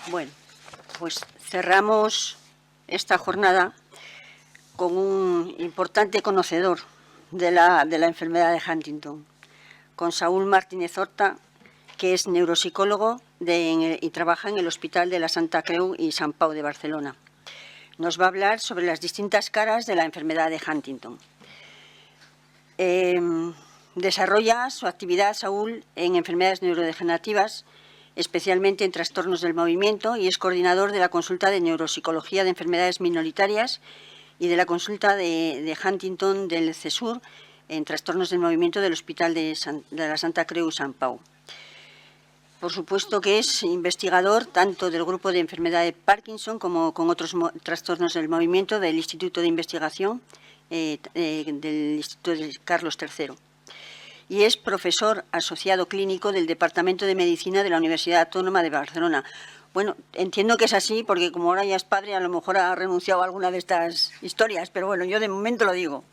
Bueno, pues cerramos esta jornada con un importante conocedor de la enfermedad de Huntington, con Saúl Martínez Horta, que es neuropsicólogo y trabaja en el Hospital de la Santa Creu y Sant Pau de Barcelona. Nos va a hablar sobre las distintas caras de la enfermedad de Huntington. Desarrolla su actividad, Saúl, en enfermedades neurodegenerativas, especialmente en trastornos del movimiento, y es coordinador de la consulta de neuropsicología de enfermedades minoritarias y de la consulta de Huntington del CESUR en trastornos del movimiento del Hospital de la Santa Creu y Sant Pau. Por supuesto que es investigador tanto del grupo de enfermedad de Parkinson como con otros trastornos del movimiento del Instituto de Investigación del Instituto de Carlos III. Y es profesor asociado clínico del Departamento de Medicina de la Universidad Autónoma de Barcelona. Bueno, entiendo que es así porque como ahora ya es padre, a lo mejor ha renunciado a alguna de estas historias, pero bueno, yo de momento lo digo.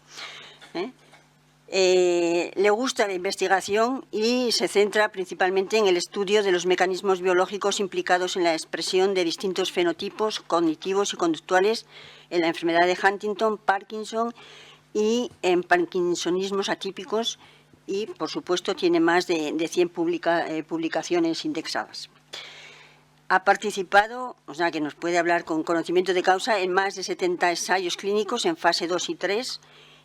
Le gusta la investigación y se centra principalmente en el estudio de los mecanismos biológicos implicados en la expresión de distintos fenotipos cognitivos y conductuales en la enfermedad de Huntington, Parkinson y en parkinsonismos atípicos, y por supuesto tiene más de 100 publicaciones indexadas. Ha participado, o sea que nos puede hablar con conocimiento de causa, en más de 70 ensayos clínicos en fase 2 y 3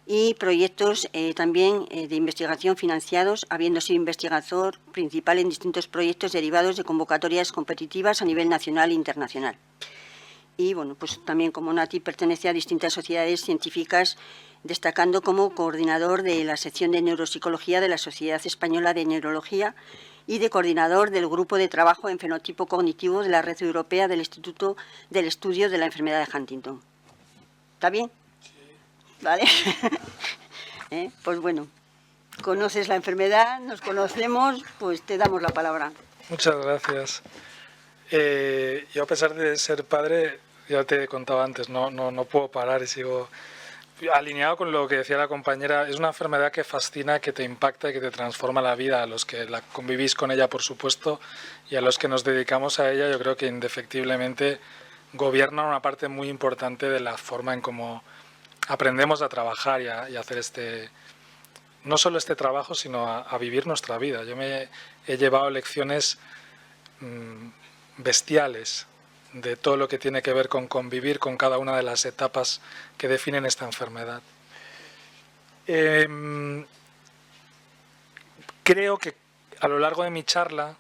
y proyectos también de investigación financiados, habiendo sido investigador principal en distintos proyectos derivados de convocatorias competitivas a nivel nacional e internacional. Y bueno, pues también como Nati pertenece a distintas sociedades científicas, destacando como coordinador de la sección de neuropsicología de la Sociedad Española de Neurología y de coordinador del grupo de trabajo en fenotipo cognitivo de la Red Europea del Instituto del Estudio de la Enfermedad de Huntington. ¿Está bien? Sí. ¿Vale? Pues bueno, conoces la enfermedad, nos conocemos, pues te damos la palabra. Muchas gracias. Yo, a pesar de ser padre, ya te he contado antes, no puedo parar y sigo alineado con lo que decía la compañera. Es una enfermedad que fascina, que te impacta y que te transforma la vida. A los que la convivís con ella, por supuesto, y a los que nos dedicamos a ella, yo creo que indefectiblemente gobierna una parte muy importante de la forma en cómo aprendemos a trabajar y a hacer no solo este trabajo, sino a vivir nuestra vida. Yo me he llevado lecciones bestiales de todo lo que tiene que ver con convivir con cada una de las etapas que definen esta enfermedad. Creo que a lo largo de mi charla,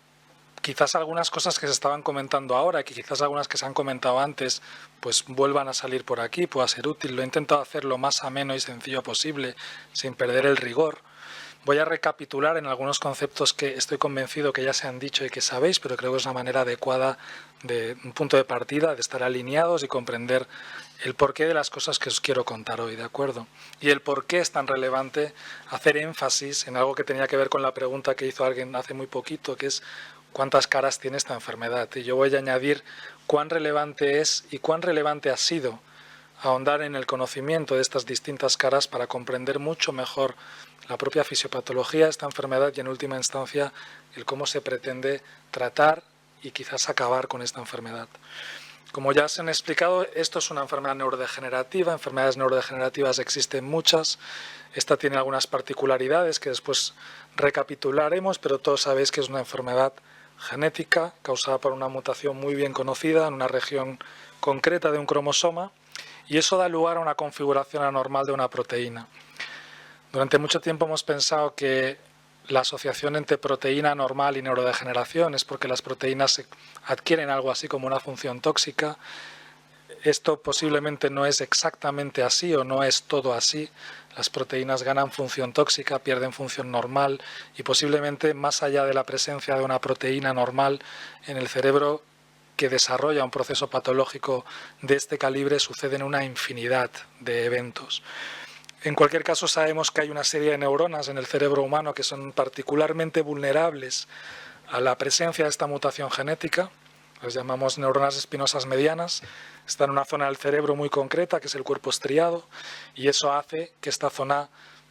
quizás algunas cosas que se estaban comentando ahora, que quizás algunas que se han comentado antes, pues vuelvan a salir por aquí, pueda ser útil. Lo he intentado hacer lo más ameno y sencillo posible, sin perder el rigor. Voy a recapitular en algunos conceptos que estoy convencido que ya se han dicho y que sabéis, pero creo que es una manera adecuada, de un punto de partida, de estar alineados y comprender el porqué de las cosas que os quiero contar hoy, ¿de acuerdo? Y el por qué es tan relevante hacer énfasis en algo que tenía que ver con la pregunta que hizo alguien hace muy poquito, que es ¿cuántas caras tiene esta enfermedad? Y yo voy a añadir cuán relevante es y cuán relevante ha sido ahondar en el conocimiento de estas distintas caras para comprender mucho mejor la propia fisiopatología de esta enfermedad y, en última instancia, el cómo se pretende tratar y quizás acabar con esta enfermedad. Como ya se han explicado, esto es una enfermedad neurodegenerativa. Enfermedades neurodegenerativas existen muchas. Esta tiene algunas particularidades que después recapitularemos, pero todos sabéis que es una enfermedad genética causada por una mutación muy bien conocida en una región concreta de un cromosoma, y eso da lugar a una configuración anormal de una proteína. Durante mucho tiempo hemos pensado que la asociación entre proteína normal y neurodegeneración es porque las proteínas adquieren algo así como una función tóxica. Esto posiblemente no es exactamente así o no es todo así. Las proteínas ganan función tóxica, pierden función normal, y posiblemente más allá de la presencia de una proteína normal en el cerebro que desarrolla un proceso patológico de este calibre, suceden una infinidad de eventos. En cualquier caso, sabemos que hay una serie de neuronas en el cerebro humano que son particularmente vulnerables a la presencia de esta mutación genética. Las llamamos neuronas espinosas medianas. Están en una zona del cerebro muy concreta, que es el cuerpo estriado, y eso hace que esta zona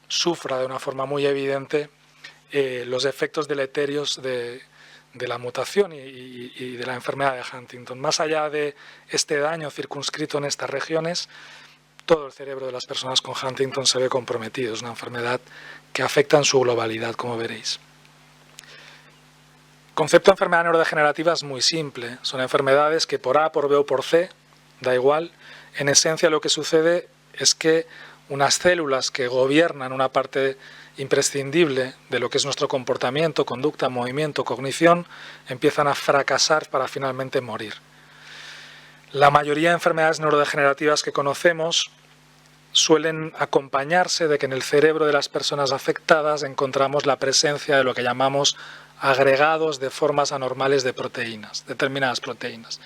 sufra de una forma muy evidente los efectos deleterios de de la mutación y de la enfermedad de Huntington. Más allá de este daño circunscrito en estas regiones, todo el cerebro de las personas con Huntington se ve comprometido. Es una enfermedad que afecta en su globalidad, como veréis. El concepto de enfermedad neurodegenerativa es muy simple. Son enfermedades que por A, por B o por C, da igual, en esencia lo que sucede es que unas células que gobiernan una parte imprescindible de lo que es nuestro comportamiento, conducta, movimiento, cognición, empiezan a fracasar para finalmente morir. La mayoría de enfermedades neurodegenerativas que conocemos suelen acompañarse de que en el cerebro de las personas afectadas encontramos la presencia de lo que llamamos agregados de formas anormales de proteínas, determinadas proteínas.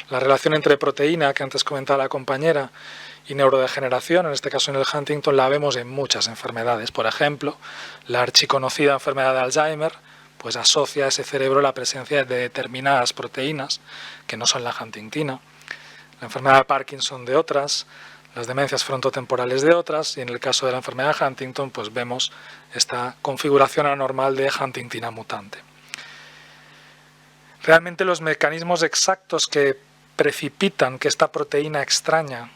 La relación entre proteína, que antes comentaba la compañera, y neurodegeneración, en este caso en el Huntington, la vemos en muchas enfermedades. Por ejemplo, la archiconocida enfermedad de Alzheimer pues asocia a ese cerebro la presencia de determinadas proteínas que no son la huntingtina, la enfermedad de Parkinson de otras, las demencias frontotemporales de otras, y en el caso de la enfermedad de Huntington pues vemos esta configuración anormal de huntingtina mutante. Realmente los mecanismos exactos que precipitan que esta proteína extraña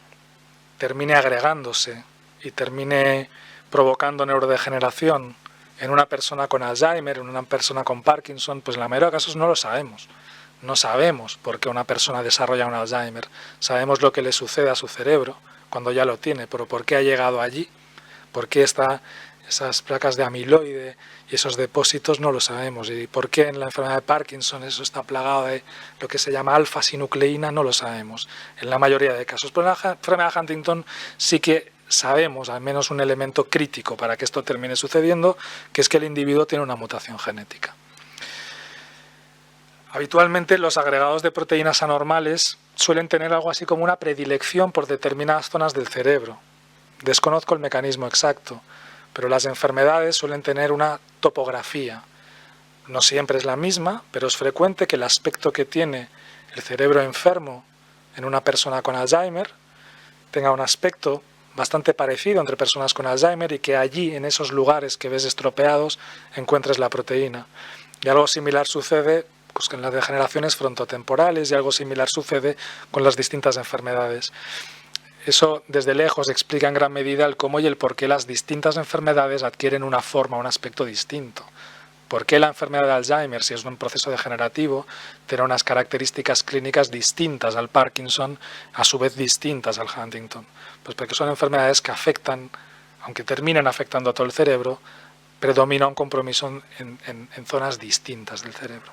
termine agregándose y termine provocando neurodegeneración en una persona con Alzheimer, en una persona con Parkinson, pues en la mayoría de casos no lo sabemos. No sabemos por qué una persona desarrolla un Alzheimer. Sabemos lo que le sucede a su cerebro cuando ya lo tiene, pero por qué ha llegado allí, por qué esas placas de amiloide y esos depósitos no lo sabemos. Y por qué en la enfermedad de Parkinson eso está plagado de lo que se llama alfa-sinucleína no lo sabemos en la mayoría de casos. Pero en la enfermedad de Huntington sí que sabemos al menos un elemento crítico para que esto termine sucediendo, que es que el individuo tiene una mutación genética. Habitualmente los agregados de proteínas anormales suelen tener algo así como una predilección por determinadas zonas del cerebro. Desconozco el mecanismo exacto, pero las enfermedades suelen tener una topografía. No siempre es la misma, pero es frecuente que el aspecto que tiene el cerebro enfermo en una persona con Alzheimer tenga un aspecto bastante parecido entre personas con Alzheimer y que allí, en esos lugares que ves estropeados, encuentres la proteína. Y algo similar sucede pues, con las degeneraciones frontotemporales y algo similar sucede con las distintas enfermedades. Eso desde lejos explica en gran medida el cómo y el por qué las distintas enfermedades adquieren una forma, un aspecto distinto. ¿Por qué la enfermedad de Alzheimer, si es un proceso degenerativo, tiene unas características clínicas distintas al Parkinson, a su vez distintas al Huntington? Pues porque son enfermedades que afectan, aunque terminen afectando a todo el cerebro, predomina un compromiso en zonas distintas del cerebro.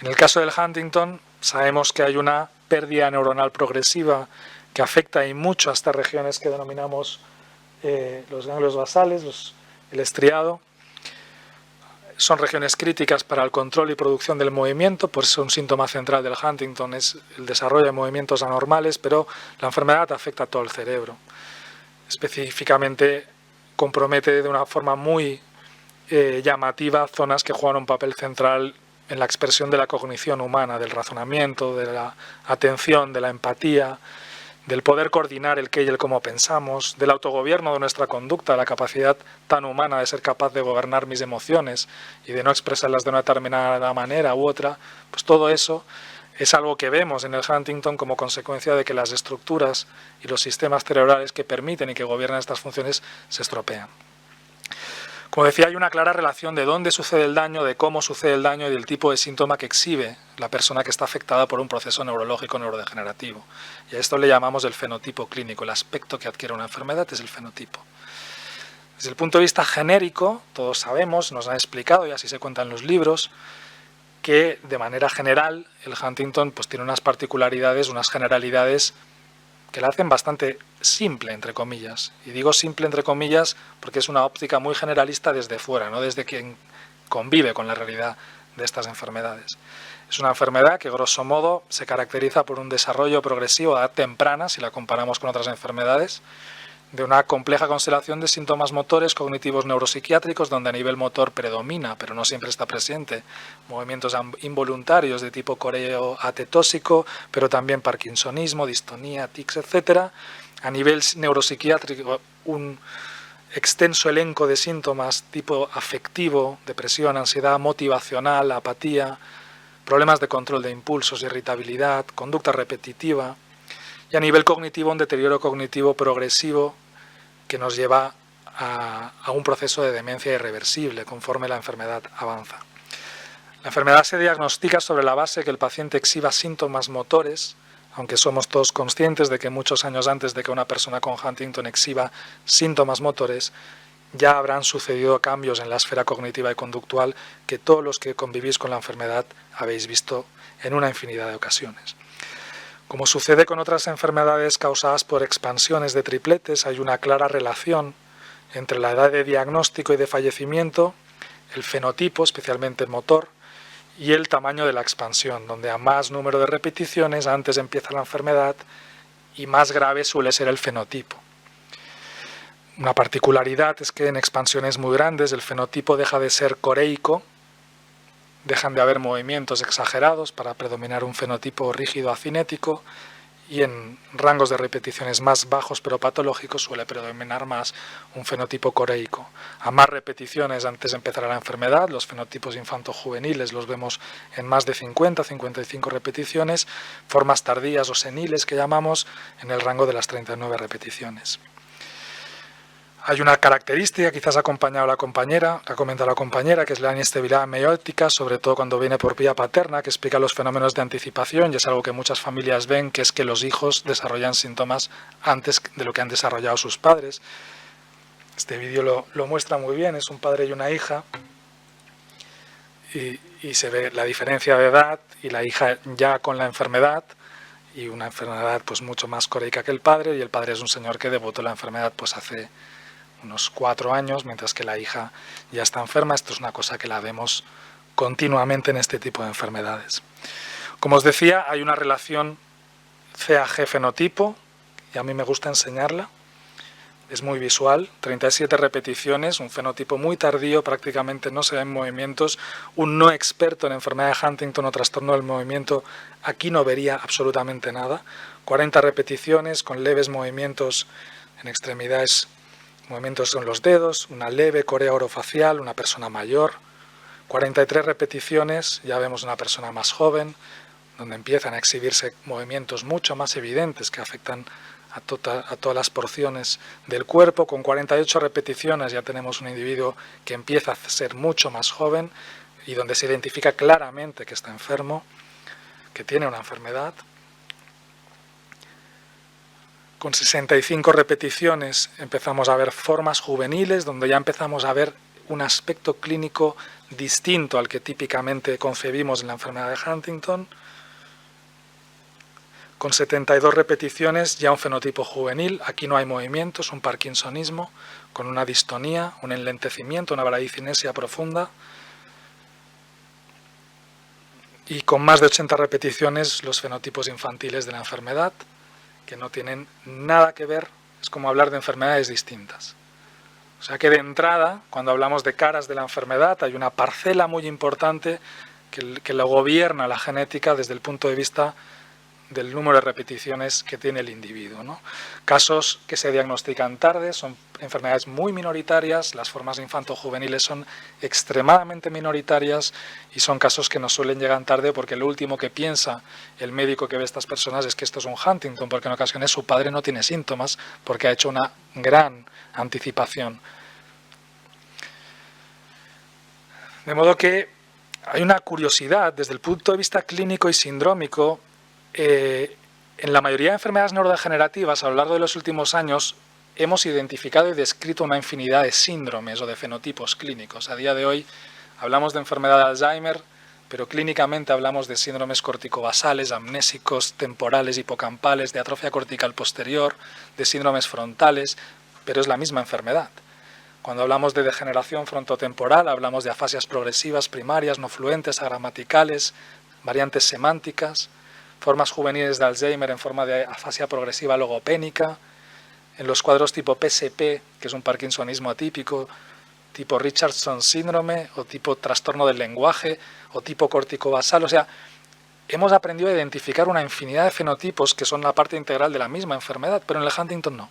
En el caso del Huntington, sabemos que hay una pérdida neuronal progresiva que afecta y mucho a estas regiones que denominamos los ganglios basales, el estriado. Son regiones críticas para el control y producción del movimiento, por eso un síntoma central del Huntington es el desarrollo de movimientos anormales, pero la enfermedad afecta a todo el cerebro. Específicamente compromete de una forma muy llamativa zonas que juegan un papel central en la expresión de la cognición humana, del razonamiento, de la atención, de la empatía, del poder coordinar el qué y el cómo pensamos, del autogobierno de nuestra conducta, la capacidad tan humana de ser capaz de gobernar mis emociones y de no expresarlas de una determinada manera u otra, pues todo eso es algo que vemos en el Huntington como consecuencia de que las estructuras y los sistemas cerebrales que permiten y que gobiernan estas funciones se estropean. Como decía, hay una clara relación de dónde sucede el daño, de cómo sucede el daño y del tipo de síntoma que exhibe la persona que está afectada por un proceso neurológico neurodegenerativo. Y a esto le llamamos el fenotipo clínico. El aspecto que adquiere una enfermedad es el fenotipo. Desde el punto de vista genérico, todos sabemos, nos han explicado y así se cuenta en los libros, que de manera general el Huntington pues, tiene unas particularidades, unas generalidades que la hacen bastante simple, entre comillas. Y digo simple, entre comillas, porque es una óptica muy generalista desde fuera, no desde quien convive con la realidad de estas enfermedades. Es una enfermedad que, grosso modo, se caracteriza por un desarrollo progresivo a edad temprana, si la comparamos con otras enfermedades, de una compleja constelación de síntomas motores, cognitivos, neuropsiquiátricos, donde a nivel motor predomina, pero no siempre está presente, movimientos involuntarios de tipo coreo-atetósico, pero también parkinsonismo, distonía, tics, etc. A nivel neuropsiquiátrico, un extenso elenco de síntomas tipo afectivo, depresión, ansiedad, motivacional, apatía, problemas de control de impulsos, irritabilidad, conducta repetitiva y a nivel cognitivo un deterioro cognitivo progresivo que nos lleva a un proceso de demencia irreversible conforme la enfermedad avanza. La enfermedad se diagnostica sobre la base que el paciente exhiba síntomas motores, aunque somos todos conscientes de que muchos años antes de que una persona con Huntington exhiba síntomas motores, ya habrán sucedido cambios en la esfera cognitiva y conductual que todos los que convivís con la enfermedad habéis visto en una infinidad de ocasiones. Como sucede con otras enfermedades causadas por expansiones de tripletes, hay una clara relación entre la edad de diagnóstico y de fallecimiento, el fenotipo, especialmente el motor, y el tamaño de la expansión, donde a más número de repeticiones antes empieza la enfermedad y más grave suele ser el fenotipo. Una particularidad es que en expansiones muy grandes el fenotipo deja de ser coreico, dejan de haber movimientos exagerados para predominar un fenotipo rígido acinético, y en rangos de repeticiones más bajos pero patológicos suele predominar más un fenotipo coreico. A más repeticiones antes de empezar la enfermedad, los fenotipos infanto-juveniles los vemos en más de 50-55 repeticiones, formas tardías o seniles que llamamos en el rango de las 39 repeticiones. Hay una característica, quizás ha comentado la compañera, que es la inestabilidad meiótica, sobre todo cuando viene por vía paterna, que explica los fenómenos de anticipación, y es algo que muchas familias ven, que es que los hijos desarrollan síntomas antes de lo que han desarrollado sus padres. Este vídeo lo muestra muy bien, es un padre y una hija, y se ve la diferencia de edad, y la hija ya con la enfermedad, y una enfermedad pues mucho más coreica que el padre, y el padre es un señor que debutó la enfermedad pues hace unos 4 años, mientras que la hija ya está enferma. Esto es una cosa que la vemos continuamente en este tipo de enfermedades. Como os decía, hay una relación CAG-fenotipo, y a mí me gusta enseñarla. Es muy visual, 37 repeticiones, un fenotipo muy tardío, prácticamente no se ven movimientos. Un no experto en enfermedad de Huntington o trastorno del movimiento aquí no vería absolutamente nada. 40 repeticiones con leves movimientos en extremidades, movimientos con los dedos, una leve corea orofacial, una persona mayor. 43 repeticiones, ya vemos una persona más joven, donde empiezan a exhibirse movimientos mucho más evidentes que afectan a todas las porciones del cuerpo. Con 48 repeticiones ya tenemos un individuo que empieza a ser mucho más joven y donde se identifica claramente que está enfermo, que tiene una enfermedad. Con 65 repeticiones empezamos a ver formas juveniles, donde ya empezamos a ver un aspecto clínico distinto al que típicamente concebimos en la enfermedad de Huntington. Con 72 repeticiones ya un fenotipo juvenil, aquí no hay movimientos, un parkinsonismo, con una distonía, un enlentecimiento, una bradicinesia profunda. Y con más de 80 repeticiones los fenotipos infantiles de la enfermedad, que no tienen nada que ver, es como hablar de enfermedades distintas. O sea que de entrada, cuando hablamos de caras de la enfermedad, hay una parcela muy importante que lo gobierna la genética desde el punto de vista del número de repeticiones que tiene el individuo, ¿no? Casos que se diagnostican tarde son enfermedades muy minoritarias, las formas infanto-juveniles son extremadamente minoritarias y son casos que nos suelen llegar tarde porque lo último que piensa el médico que ve a estas personas es que esto es un Huntington, porque en ocasiones su padre no tiene síntomas porque ha hecho una gran anticipación. De modo que hay una curiosidad desde el punto de vista clínico y sindrómico. En la mayoría de enfermedades neurodegenerativas a lo largo de los últimos años hemos identificado y descrito una infinidad de síndromes o de fenotipos clínicos. A día de hoy hablamos de enfermedad de Alzheimer, pero clínicamente hablamos de síndromes corticobasales, amnésicos, temporales, hipocampales, de atrofia cortical posterior, de síndromes frontales, pero es la misma enfermedad. Cuando hablamos de degeneración frontotemporal hablamos de afasias progresivas primarias, no fluentes, agramaticales, variantes semánticas, formas juveniles de Alzheimer en forma de afasia progresiva logopénica, en los cuadros tipo PSP, que es un parkinsonismo atípico, tipo Richardson síndrome, o tipo trastorno del lenguaje, o tipo corticobasal. O sea, hemos aprendido a identificar una infinidad de fenotipos que son la parte integral de la misma enfermedad, pero en el Huntington no.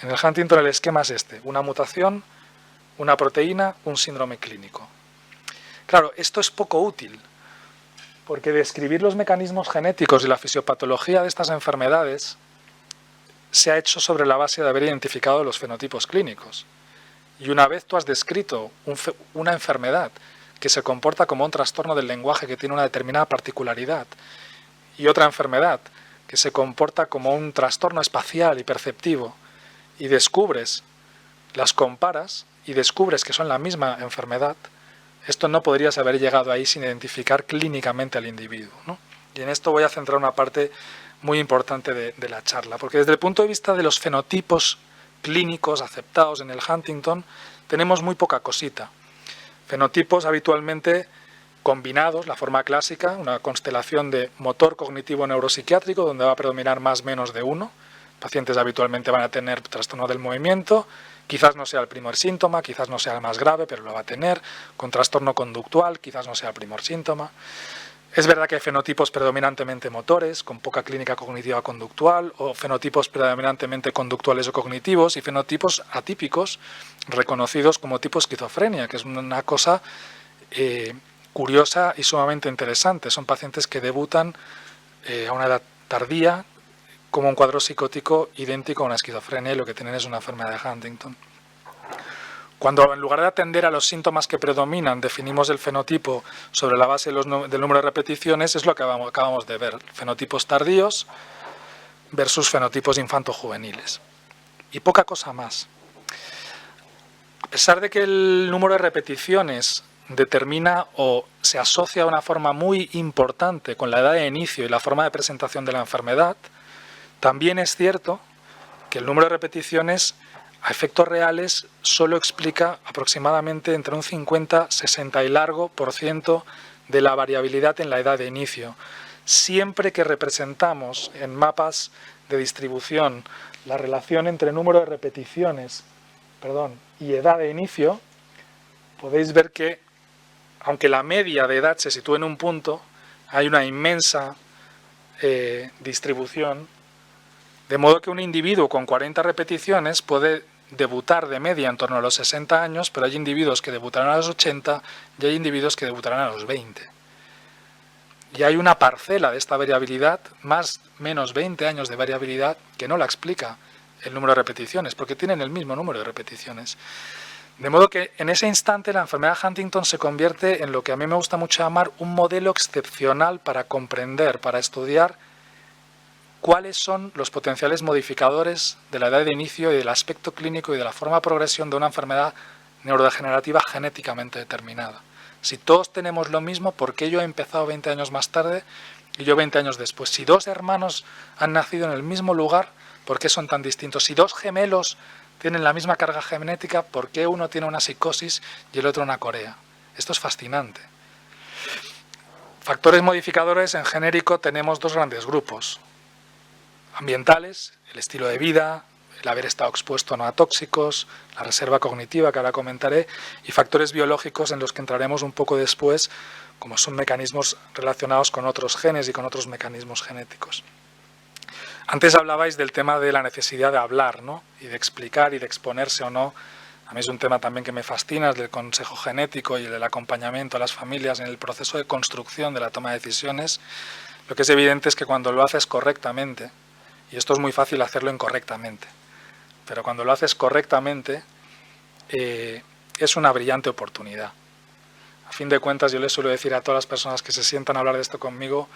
En el Huntington el esquema es este: una mutación, una proteína, un síndrome clínico. Claro, esto es poco útil, Porque describir los mecanismos genéticos y la fisiopatología de estas enfermedades se ha hecho sobre la base de haber identificado los fenotipos clínicos. Y una vez tú has descrito una enfermedad que se comporta como un trastorno del lenguaje que tiene una determinada particularidad y otra enfermedad que se comporta como un trastorno espacial y perceptivo, y las comparas y descubres que son la misma enfermedad, esto no podrías haber llegado ahí sin identificar clínicamente al individuo, ¿no? Y en esto voy a centrar una parte muy importante de la charla, porque desde el punto de vista de los fenotipos clínicos aceptados en el Huntington tenemos muy poca cosita. Fenotipos habitualmente combinados, la forma clásica, una constelación de motor cognitivo neuropsiquiátrico donde va a predominar más o menos de uno. Pacientes habitualmente van a tener trastorno del movimiento, quizás no sea el primer síntoma, quizás no sea el más grave, pero lo va a tener. Con trastorno conductual, quizás no sea el primer síntoma. Es verdad que hay fenotipos predominantemente motores, con poca clínica cognitiva conductual, o fenotipos predominantemente conductuales o cognitivos, y fenotipos atípicos, reconocidos como tipo esquizofrenia, que es una cosa curiosa y sumamente interesante. Son pacientes que debutan a una edad tardía, como un cuadro psicótico idéntico a una esquizofrenia, y lo que tienen es una enfermedad de Huntington. Cuando en lugar de atender a los síntomas que predominan, definimos el fenotipo sobre la base del número de repeticiones, es lo que acabamos de ver, fenotipos tardíos versus fenotipos infanto-juveniles. Y poca cosa más. A pesar de que el número de repeticiones determina o se asocia de una forma muy importante con la edad de inicio y la forma de presentación de la enfermedad, también es cierto que el número de repeticiones a efectos reales solo explica aproximadamente entre un 50, 60 y largo % de la variabilidad en la edad de inicio. Siempre que representamos en mapas de distribución la relación entre número de repeticiones y edad de inicio, podéis ver que, aunque la media de edad se sitúe en un punto, hay una inmensa distribución, de modo que un individuo con 40 repeticiones puede debutar de media en torno a los 60 años, pero hay individuos que debutarán a los 80 y hay individuos que debutarán a los 20. Y hay una parcela de esta variabilidad, más o menos 20 años de variabilidad, que no la explica el número de repeticiones, porque tienen el mismo número de repeticiones. De modo que en ese instante la enfermedad de Huntington se convierte en lo que a mí me gusta mucho llamar un modelo excepcional para comprender, para estudiar cuáles son los potenciales modificadores de la edad de inicio y del aspecto clínico y de la forma de progresión de una enfermedad neurodegenerativa genéticamente determinada. Si todos tenemos lo mismo, ¿por qué yo he empezado 20 años más tarde y yo 20 años después? Si dos hermanos han nacido en el mismo lugar, ¿por qué son tan distintos? Si dos gemelos tienen la misma carga genética, ¿por qué uno tiene una psicosis y el otro una corea? Esto es fascinante. Factores modificadores en genérico tenemos dos grandes grupos. Ambientales, el estilo de vida, el haber estado expuesto o no a tóxicos, la reserva cognitiva que ahora comentaré, y factores biológicos en los que entraremos un poco después, como son mecanismos relacionados con otros genes y con otros mecanismos genéticos. Antes hablabais del tema de la necesidad de hablar, ¿no? Y de explicar y de exponerse o no. A mí es un tema también que me fascina, el del consejo genético y el del acompañamiento a las familias en el proceso de construcción de la toma de decisiones. Lo que es evidente es que cuando lo haces correctamente, y esto es muy fácil hacerlo incorrectamente, pero cuando lo haces correctamente es una brillante oportunidad. A fin de cuentas, yo les suelo decir a todas las personas que se sientan a hablar de esto conmigo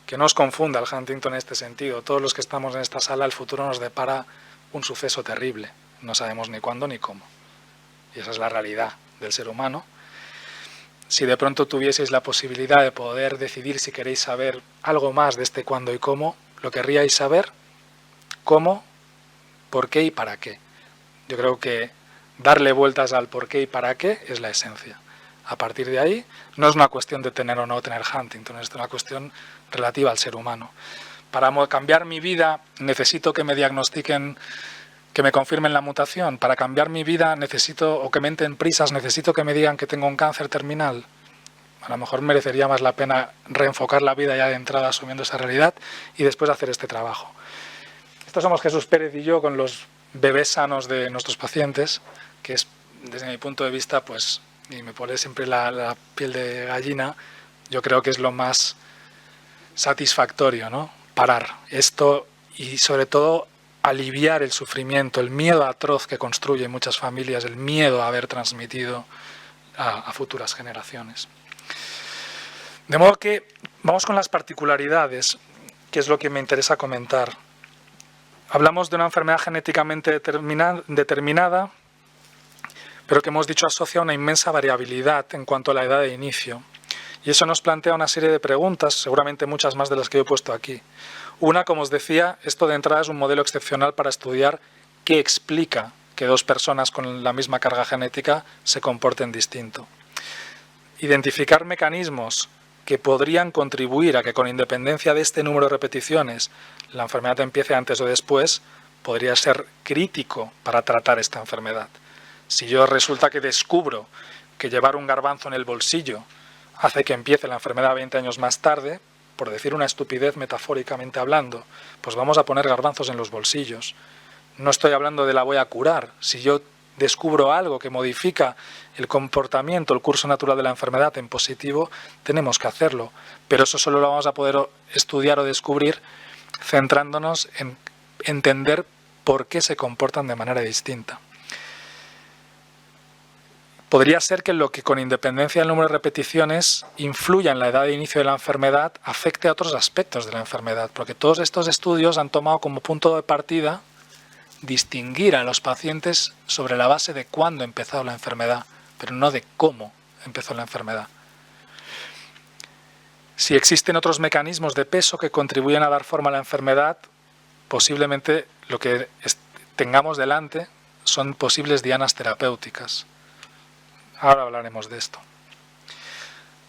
que no os confunda el Huntington en este sentido. Todos los que estamos en esta sala, el futuro nos depara un suceso terrible. No sabemos ni cuándo ni cómo. Y esa es la realidad del ser humano. Si de pronto tuvieseis la posibilidad de poder decidir si queréis saber algo más de este cuándo y cómo, ¿lo querríais saber? ¿Cómo? ¿Por qué y para qué? Yo creo que darle vueltas al por qué y para qué es la esencia. A partir de ahí, no es una cuestión de tener o no tener Huntington, es una cuestión relativa al ser humano. Para cambiar mi vida necesito que me diagnostiquen, que me confirmen la mutación. Para cambiar mi vida necesito, o que me entren prisas, necesito que me digan que tengo un cáncer terminal. A lo mejor merecería más la pena reenfocar la vida ya de entrada asumiendo esa realidad y después hacer este trabajo. Estos somos Jesús Pérez y yo con los bebés sanos de nuestros pacientes, que es, desde mi punto de vista, pues, y me pone siempre la piel de gallina, yo creo que es lo más satisfactorio, ¿no? Parar esto y sobre todo aliviar el sufrimiento, el miedo atroz que construyen muchas familias, el miedo a haber transmitido a futuras generaciones. De modo que vamos con las particularidades, que es lo que me interesa comentar. Hablamos de una enfermedad genéticamente determinada, pero que hemos dicho asocia una inmensa variabilidad en cuanto a la edad de inicio. Y eso nos plantea una serie de preguntas, seguramente muchas más de las que yo he puesto aquí. Una, como os decía, esto de entrada es un modelo excepcional para estudiar qué explica que dos personas con la misma carga genética se comporten distinto. Identificar mecanismos que podrían contribuir a que, con independencia de este número de repeticiones, la enfermedad empiece antes o después, podría ser crítico para tratar esta enfermedad. Si yo resulta que descubro que llevar un garbanzo en el bolsillo hace que empiece la enfermedad 20 años más tarde, por decir una estupidez metafóricamente hablando, pues vamos a poner garbanzos en los bolsillos. No estoy hablando de la voy a curar. Si yo descubro algo que modifica el comportamiento, el curso natural de la enfermedad en positivo, tenemos que hacerlo. Pero eso solo lo vamos a poder estudiar o descubrir centrándonos en entender por qué se comportan de manera distinta. Podría ser que lo que, con independencia del número de repeticiones, influya en la edad de inicio de la enfermedad, afecte a otros aspectos de la enfermedad, porque todos estos estudios han tomado como punto de partida distinguir a los pacientes sobre la base de cuándo empezó la enfermedad, pero no de cómo empezó la enfermedad. Si existen otros mecanismos de peso que contribuyen a dar forma a la enfermedad, posiblemente lo que tengamos delante son posibles dianas terapéuticas. Ahora hablaremos de esto.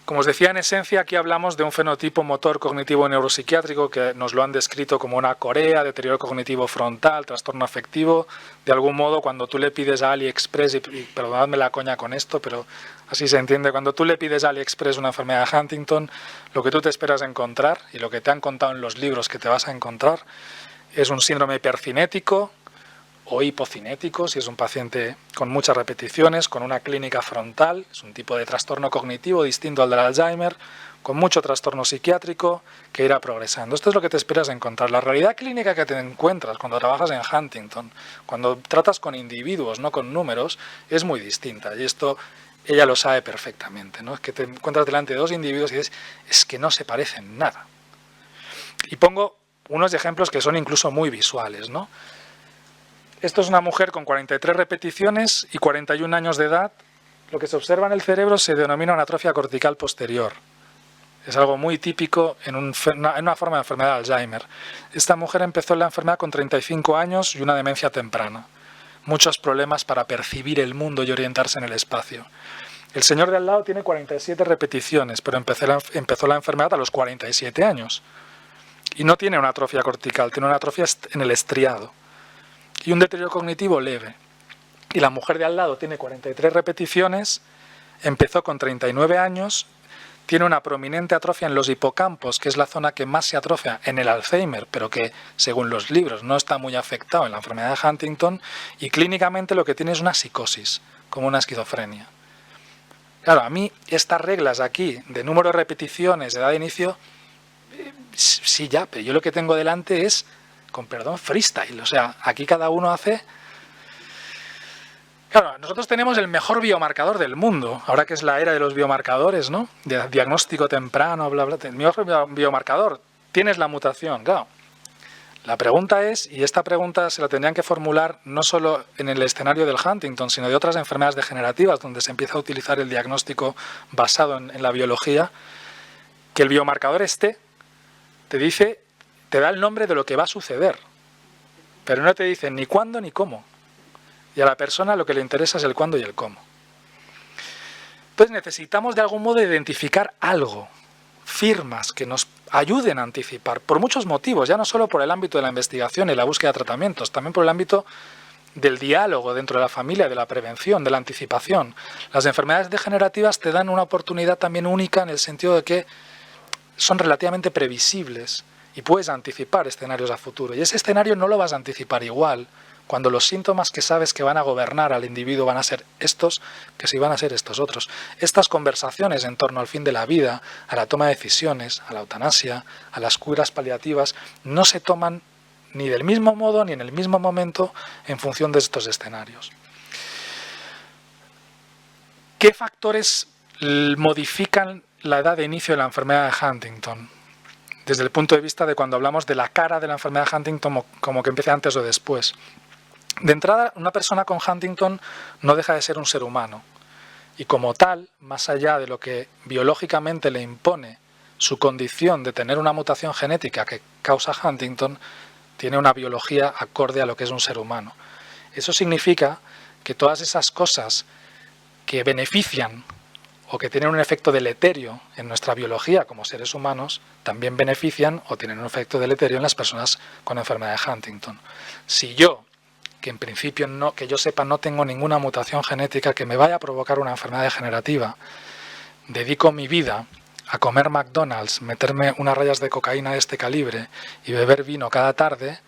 Como os decía, en esencia, aquí hablamos de un fenotipo motor cognitivo neuropsiquiátrico que nos lo han descrito como una corea, deterioro cognitivo frontal, trastorno afectivo. De algún modo, cuando tú le pides a AliExpress, y perdonadme la coña con esto, pero así se entiende, cuando tú le pides a AliExpress una enfermedad de Huntington, lo que tú te esperas encontrar, y lo que te han contado en los libros que te vas a encontrar, es un síndrome hipercinético o hipocinético, si es un paciente con muchas repeticiones, con una clínica frontal, es un tipo de trastorno cognitivo distinto al del Alzheimer, con mucho trastorno psiquiátrico que irá progresando. Esto es lo que te esperas encontrar. La realidad clínica que te encuentras cuando trabajas en Huntington, cuando tratas con individuos, no con números, es muy distinta. Y esto ella lo sabe perfectamente, ¿no? Es que te encuentras delante de dos individuos y dices, es que no se parecen nada. Y pongo unos ejemplos que son incluso muy visuales, ¿no? Esto es una mujer con 43 repeticiones y 41 años de edad. Lo que se observa en el cerebro se denomina una atrofia cortical posterior. Es algo muy típico en una forma de enfermedad de Alzheimer. Esta mujer empezó la enfermedad con 35 años y una demencia temprana. Muchos problemas para percibir el mundo y orientarse en el espacio. El señor de al lado tiene 47 repeticiones, pero empezó la enfermedad a los 47 años. Y no tiene una atrofia cortical, tiene una atrofia en el estriado. Y un deterioro cognitivo leve. Y la mujer de al lado tiene 43 repeticiones, empezó con 39 años, tiene una prominente atrofia en los hipocampos, que es la zona que más se atrofia en el Alzheimer, pero que, según los libros, no está muy afectado en la enfermedad de Huntington, y clínicamente lo que tiene es una psicosis, como una esquizofrenia. Claro, a mí estas reglas aquí, de número de repeticiones, de edad de inicio, sí ya, pero yo lo que tengo delante es, con perdón, freestyle. O sea, aquí cada uno hace... Claro, nosotros tenemos el mejor biomarcador del mundo, ahora que es la era de los biomarcadores, ¿no? De diagnóstico temprano, bla, bla, el mejor biomarcador. Tienes la mutación, claro. La pregunta es, y esta pregunta se la tendrían que formular no solo en el escenario del Huntington, sino de otras enfermedades degenerativas, donde se empieza a utilizar el diagnóstico basado en la biología, que el biomarcador te dice... Te da el nombre de lo que va a suceder, pero no te dice ni cuándo ni cómo. Y a la persona lo que le interesa es el cuándo y el cómo. Entonces necesitamos de algún modo identificar algo, firmas que nos ayuden a anticipar, por muchos motivos, ya no solo por el ámbito de la investigación y la búsqueda de tratamientos, también por el ámbito del diálogo dentro de la familia, de la prevención, de la anticipación. Las enfermedades degenerativas te dan una oportunidad también única en el sentido de que son relativamente previsibles. Y puedes anticipar escenarios a futuro. Y ese escenario no lo vas a anticipar igual cuando los síntomas que sabes que van a gobernar al individuo van a ser estos, que si van a ser estos otros. Estas conversaciones en torno al fin de la vida, a la toma de decisiones, a la eutanasia, a las curas paliativas, no se toman ni del mismo modo ni en el mismo momento en función de estos escenarios. ¿Qué factores modifican la edad de inicio de la enfermedad de Huntington? Desde el punto de vista de cuando hablamos de la cara de la enfermedad de Huntington, como que empiece antes o después. De entrada, una persona con Huntington no deja de ser un ser humano. Y como tal, más allá de lo que biológicamente le impone su condición de tener una mutación genética que causa Huntington, tiene una biología acorde a lo que es un ser humano. Eso significa que todas esas cosas que benefician o que tienen un efecto deleterio en nuestra biología como seres humanos, también benefician o tienen un efecto deleterio en las personas con enfermedad de Huntington. Si yo, que en principio que yo sepa no tengo ninguna mutación genética que me vaya a provocar una enfermedad degenerativa, dedico mi vida a comer McDonald's, meterme unas rayas de cocaína de este calibre y beber vino cada tarde,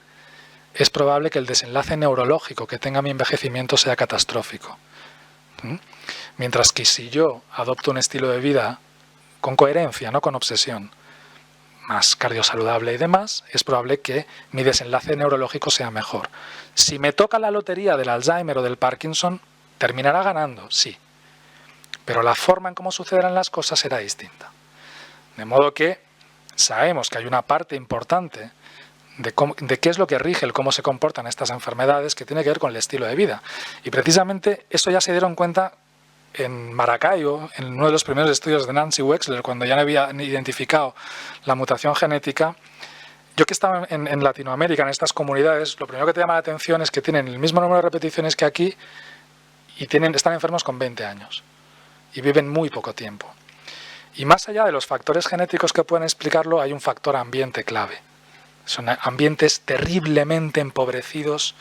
es probable que el desenlace neurológico que tenga mi envejecimiento sea catastrófico. Mientras que si yo adopto un estilo de vida con coherencia, no con obsesión, más cardiosaludable y demás, es probable que mi desenlace neurológico sea mejor. Si me toca la lotería del Alzheimer o del Parkinson, terminará ganando, sí. Pero la forma en cómo sucederán las cosas será distinta. De modo que sabemos que hay una parte importante de qué es lo que rige el cómo se comportan estas enfermedades que tiene que ver con el estilo de vida. Y precisamente eso ya se dieron cuenta en Maracaibo, en uno de los primeros estudios de Nancy Wexler, cuando ya habían identificado la mutación genética. Yo que estaba en Latinoamérica, en estas comunidades, lo primero que te llama la atención es que tienen el mismo número de repeticiones que aquí y están enfermos con 20 años y viven muy poco tiempo. Y más allá de los factores genéticos que pueden explicarlo, hay un factor ambiente clave. Son ambientes terriblemente empobrecidos.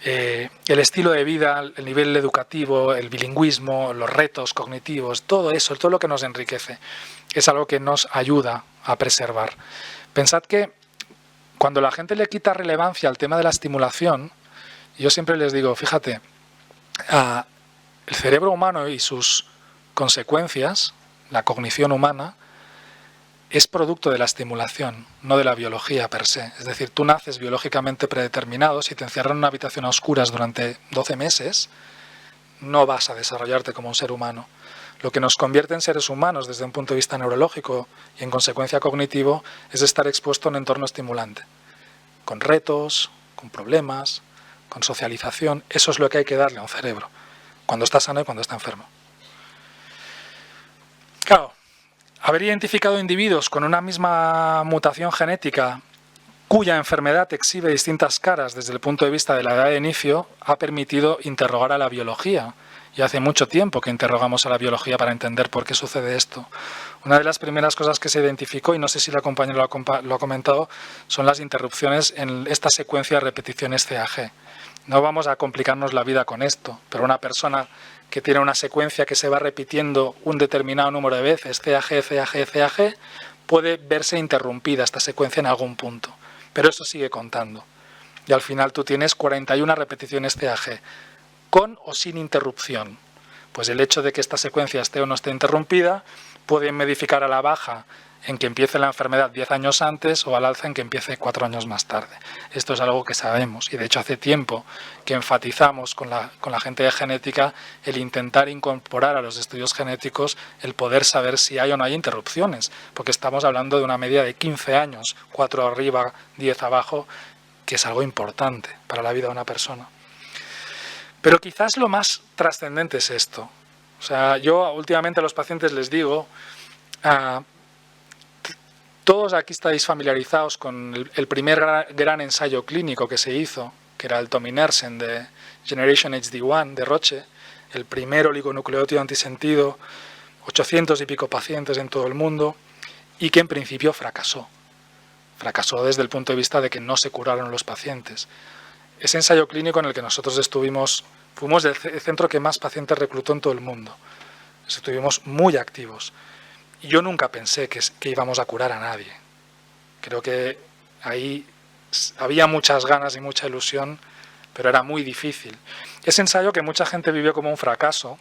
El estilo de vida, el nivel educativo, el bilingüismo, los retos cognitivos, todo eso, todo lo que nos enriquece, es algo que nos ayuda a preservar. Pensad que cuando la gente le quita relevancia al tema de la estimulación, yo siempre les digo, fíjate, el cerebro humano y sus consecuencias, la cognición humana, es producto de la estimulación, no de la biología per se. Es decir, tú naces biológicamente predeterminado, si te encierran en una habitación a oscuras durante 12 meses, no vas a desarrollarte como un ser humano. Lo que nos convierte en seres humanos desde un punto de vista neurológico y en consecuencia cognitivo es estar expuesto a un entorno estimulante, con retos, con problemas, con socialización. Eso es lo que hay que darle a un cerebro, cuando está sano y cuando está enfermo. Claro, haber identificado individuos con una misma mutación genética cuya enfermedad exhibe distintas caras desde el punto de vista de la edad de inicio ha permitido interrogar a la biología. Y hace mucho tiempo que interrogamos a la biología para entender por qué sucede esto. Una de las primeras cosas que se identificó, y no sé si la compañera lo ha comentado, son las interrupciones en esta secuencia de repeticiones CAG. No vamos a complicarnos la vida con esto, pero una persona que tiene una secuencia que se va repitiendo un determinado número de veces, CAG, CAG, CAG, puede verse interrumpida esta secuencia en algún punto. Pero eso sigue contando. Y al final tú tienes 41 repeticiones CAG, con o sin interrupción. Pues el hecho de que esta secuencia esté o no esté interrumpida puede modificar a la baja en que empiece la enfermedad 10 años antes o al alza en que empiece 4 años más tarde. Esto es algo que sabemos y de hecho hace tiempo que enfatizamos con la gente de genética el intentar incorporar a los estudios genéticos el poder saber si hay o no hay interrupciones, porque estamos hablando de una media de 15 años, 4 arriba, 10 abajo, que es algo importante para la vida de una persona. Pero quizás lo más trascendente es esto. O sea, yo últimamente a los pacientes les digo, todos aquí estáis familiarizados con el primer gran ensayo clínico que se hizo, que era el tominersen de Generation HD1 de Roche, el primer oligonucleótido antisentido, 800 y pico pacientes en todo el mundo, y que en principio fracasó. Fracasó desde el punto de vista de que no se curaron los pacientes. Ese ensayo clínico en el que nosotros fuimos el centro que más pacientes reclutó en todo el mundo. Estuvimos muy activos. Y yo nunca pensé que íbamos a curar a nadie. Creo que ahí había muchas ganas y mucha ilusión, pero era muy difícil. Ese ensayo, que mucha gente vivió como un fracaso,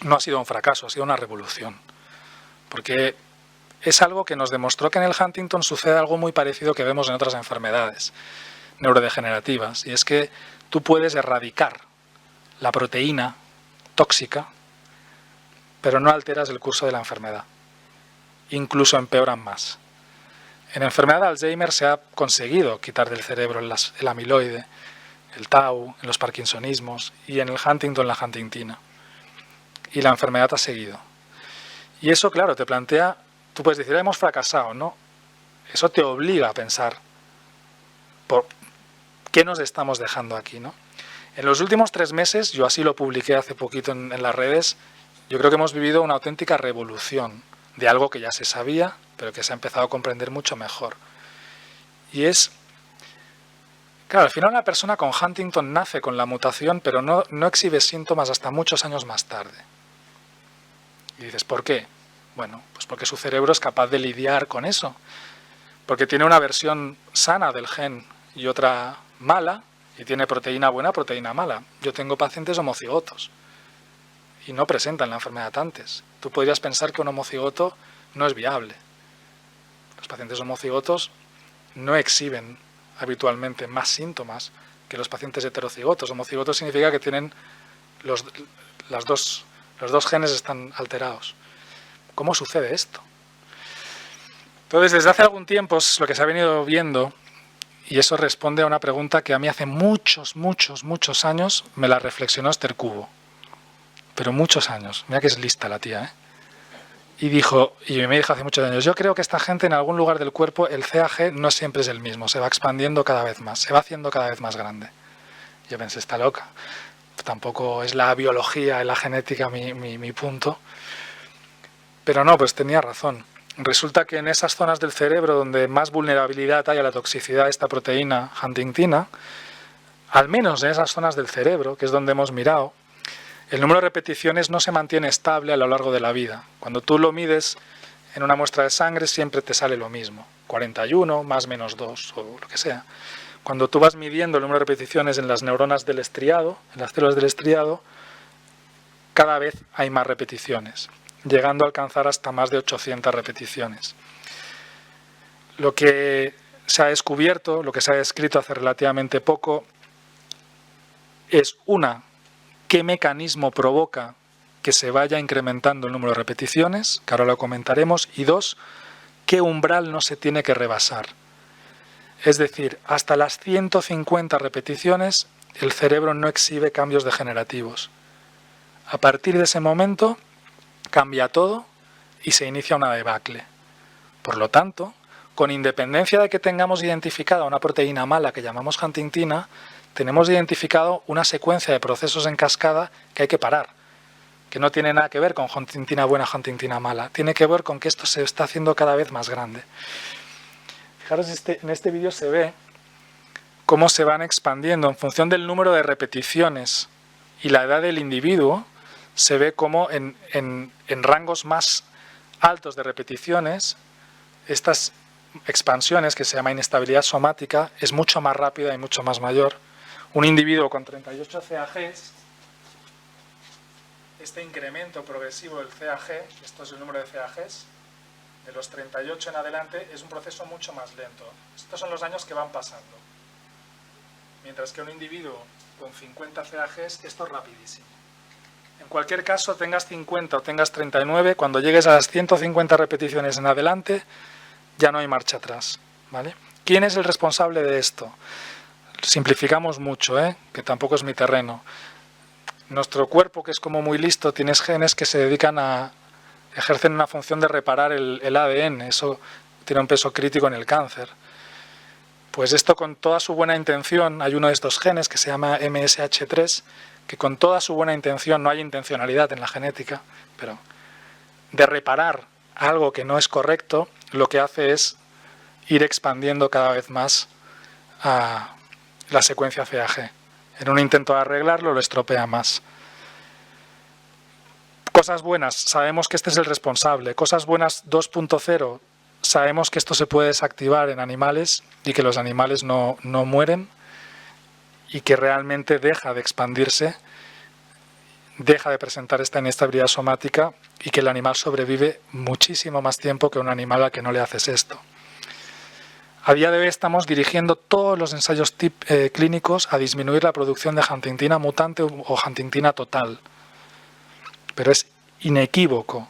no ha sido un fracaso, ha sido una revolución. Porque es algo que nos demostró que en el Huntington sucede algo muy parecido que vemos en otras enfermedades neurodegenerativas, y es que tú puedes erradicar la proteína tóxica, pero no alteras el curso de la enfermedad. Incluso empeoran más. En la enfermedad de Alzheimer se ha conseguido quitar del cerebro el amiloide, el tau, en los parkinsonismos, y en el Huntington la huntingtina. Y la enfermedad ha seguido. Y eso, claro, te plantea, tú puedes decir, hemos fracasado, ¿no? Eso te obliga a pensar por qué nos estamos dejando aquí, ¿no? En los últimos 3 meses, yo así lo publiqué hace poquito en las redes, yo creo que hemos vivido una auténtica revolución de algo que ya se sabía, pero que se ha empezado a comprender mucho mejor. Y es, claro, al final una persona con Huntington nace con la mutación, pero no exhibe síntomas hasta muchos años más tarde. Y dices, ¿por qué? Bueno, pues porque su cerebro es capaz de lidiar con eso. Porque tiene una versión sana del gen y otra mala, y tiene proteína buena, proteína mala. Yo tengo pacientes homocigotos y no presentan la enfermedad antes. Tú podrías pensar que un homocigoto no es viable. Los pacientes homocigotos no exhiben habitualmente más síntomas que los pacientes heterocigotos. Homocigotos significa que tienen los dos genes están alterados. ¿Cómo sucede esto? Entonces, desde hace algún tiempo lo que se ha venido viendo, y eso responde a una pregunta que a mí hace muchos años me la reflexionó Esther Cubo. Pero muchos años. Mira que es lista la tía, ¿eh? Y me dijo hace muchos años, yo creo que esta gente en algún lugar del cuerpo, el CAG no siempre es el mismo, se va expandiendo cada vez más, se va haciendo cada vez más grande. Yo pensé, está loca. Tampoco es la biología y la genética mi punto. Pero no, pues tenía razón. Resulta que en esas zonas del cerebro donde más vulnerabilidad hay a la toxicidad de esta proteína huntingtina, al menos en esas zonas del cerebro, que es donde hemos mirado, el número de repeticiones no se mantiene estable a lo largo de la vida. Cuando tú lo mides en una muestra de sangre siempre te sale lo mismo, 41 más menos 2 o lo que sea. Cuando tú vas midiendo el número de repeticiones en las neuronas del estriado, en las células del estriado, cada vez hay más repeticiones, llegando a alcanzar hasta más de 800 repeticiones. Lo que se ha descubierto, lo que se ha descrito hace relativamente poco, es qué mecanismo provoca que se vaya incrementando el número de repeticiones, que ahora lo comentaremos, y 2, qué umbral no se tiene que rebasar. Es decir, hasta las 150 repeticiones el cerebro no exhibe cambios degenerativos. A partir de ese momento cambia todo y se inicia una debacle. Por lo tanto, con independencia de que tengamos identificada una proteína mala que llamamos huntingtina, tenemos identificado una secuencia de procesos en cascada que hay que parar, que no tiene nada que ver con huntingtina buena, huntingtina mala, tiene que ver con que esto se está haciendo cada vez más grande. Fijaros, en este vídeo se ve cómo se van expandiendo en función del número de repeticiones y la edad del individuo. Se ve cómo en rangos más altos de repeticiones, estas expansiones, que se llama inestabilidad somática, es mucho más rápida y mucho más mayor. Un individuo con 38 CAGs, este incremento progresivo del CAG, esto es el número de CAGs, de los 38 en adelante, es un proceso mucho más lento. Estos son los años que van pasando. Mientras que un individuo con 50 CAGs, esto es rapidísimo. En cualquier caso, tengas 50 o tengas 39, cuando llegues a las 150 repeticiones en adelante, ya no hay marcha atrás, ¿vale? ¿Quién es el responsable de esto? Simplificamos mucho, que tampoco es mi terreno. Nuestro cuerpo, que es como muy listo, tiene genes que se dedican ejercen una función de reparar el ADN, eso tiene un peso crítico en el cáncer. Pues esto, con toda su buena intención, hay uno de estos genes que se llama MSH3, que con toda su buena intención, no hay intencionalidad en la genética, pero de reparar algo que no es correcto, lo que hace es ir expandiendo cada vez más a la secuencia CAG. En un intento de arreglarlo, lo estropea más. Cosas buenas, sabemos que este es el responsable. Cosas buenas 2.0, sabemos que esto se puede desactivar en animales y que los animales no mueren. y que realmente deja de expandirse, deja de presentar esta inestabilidad somática y que el animal sobrevive muchísimo más tiempo que un animal al que no le haces esto. A día de hoy estamos dirigiendo todos los ensayos clínicos a disminuir la producción de huntingtina mutante o huntingtina total. Pero es inequívoco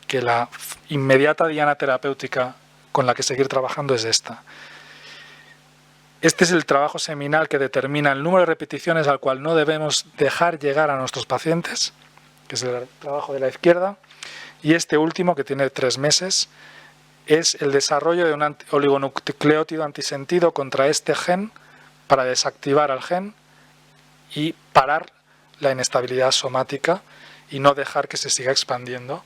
que la inmediata diana terapéutica con la que seguir trabajando es esta. Este es el trabajo seminal que determina el número de repeticiones al cual no debemos dejar llegar a nuestros pacientes, que es el trabajo de la izquierda, y este último, que tiene 3 meses, es el desarrollo de un oligonucleótido antisentido contra este gen para desactivar al gen y parar la inestabilidad somática y no dejar que se siga expandiendo,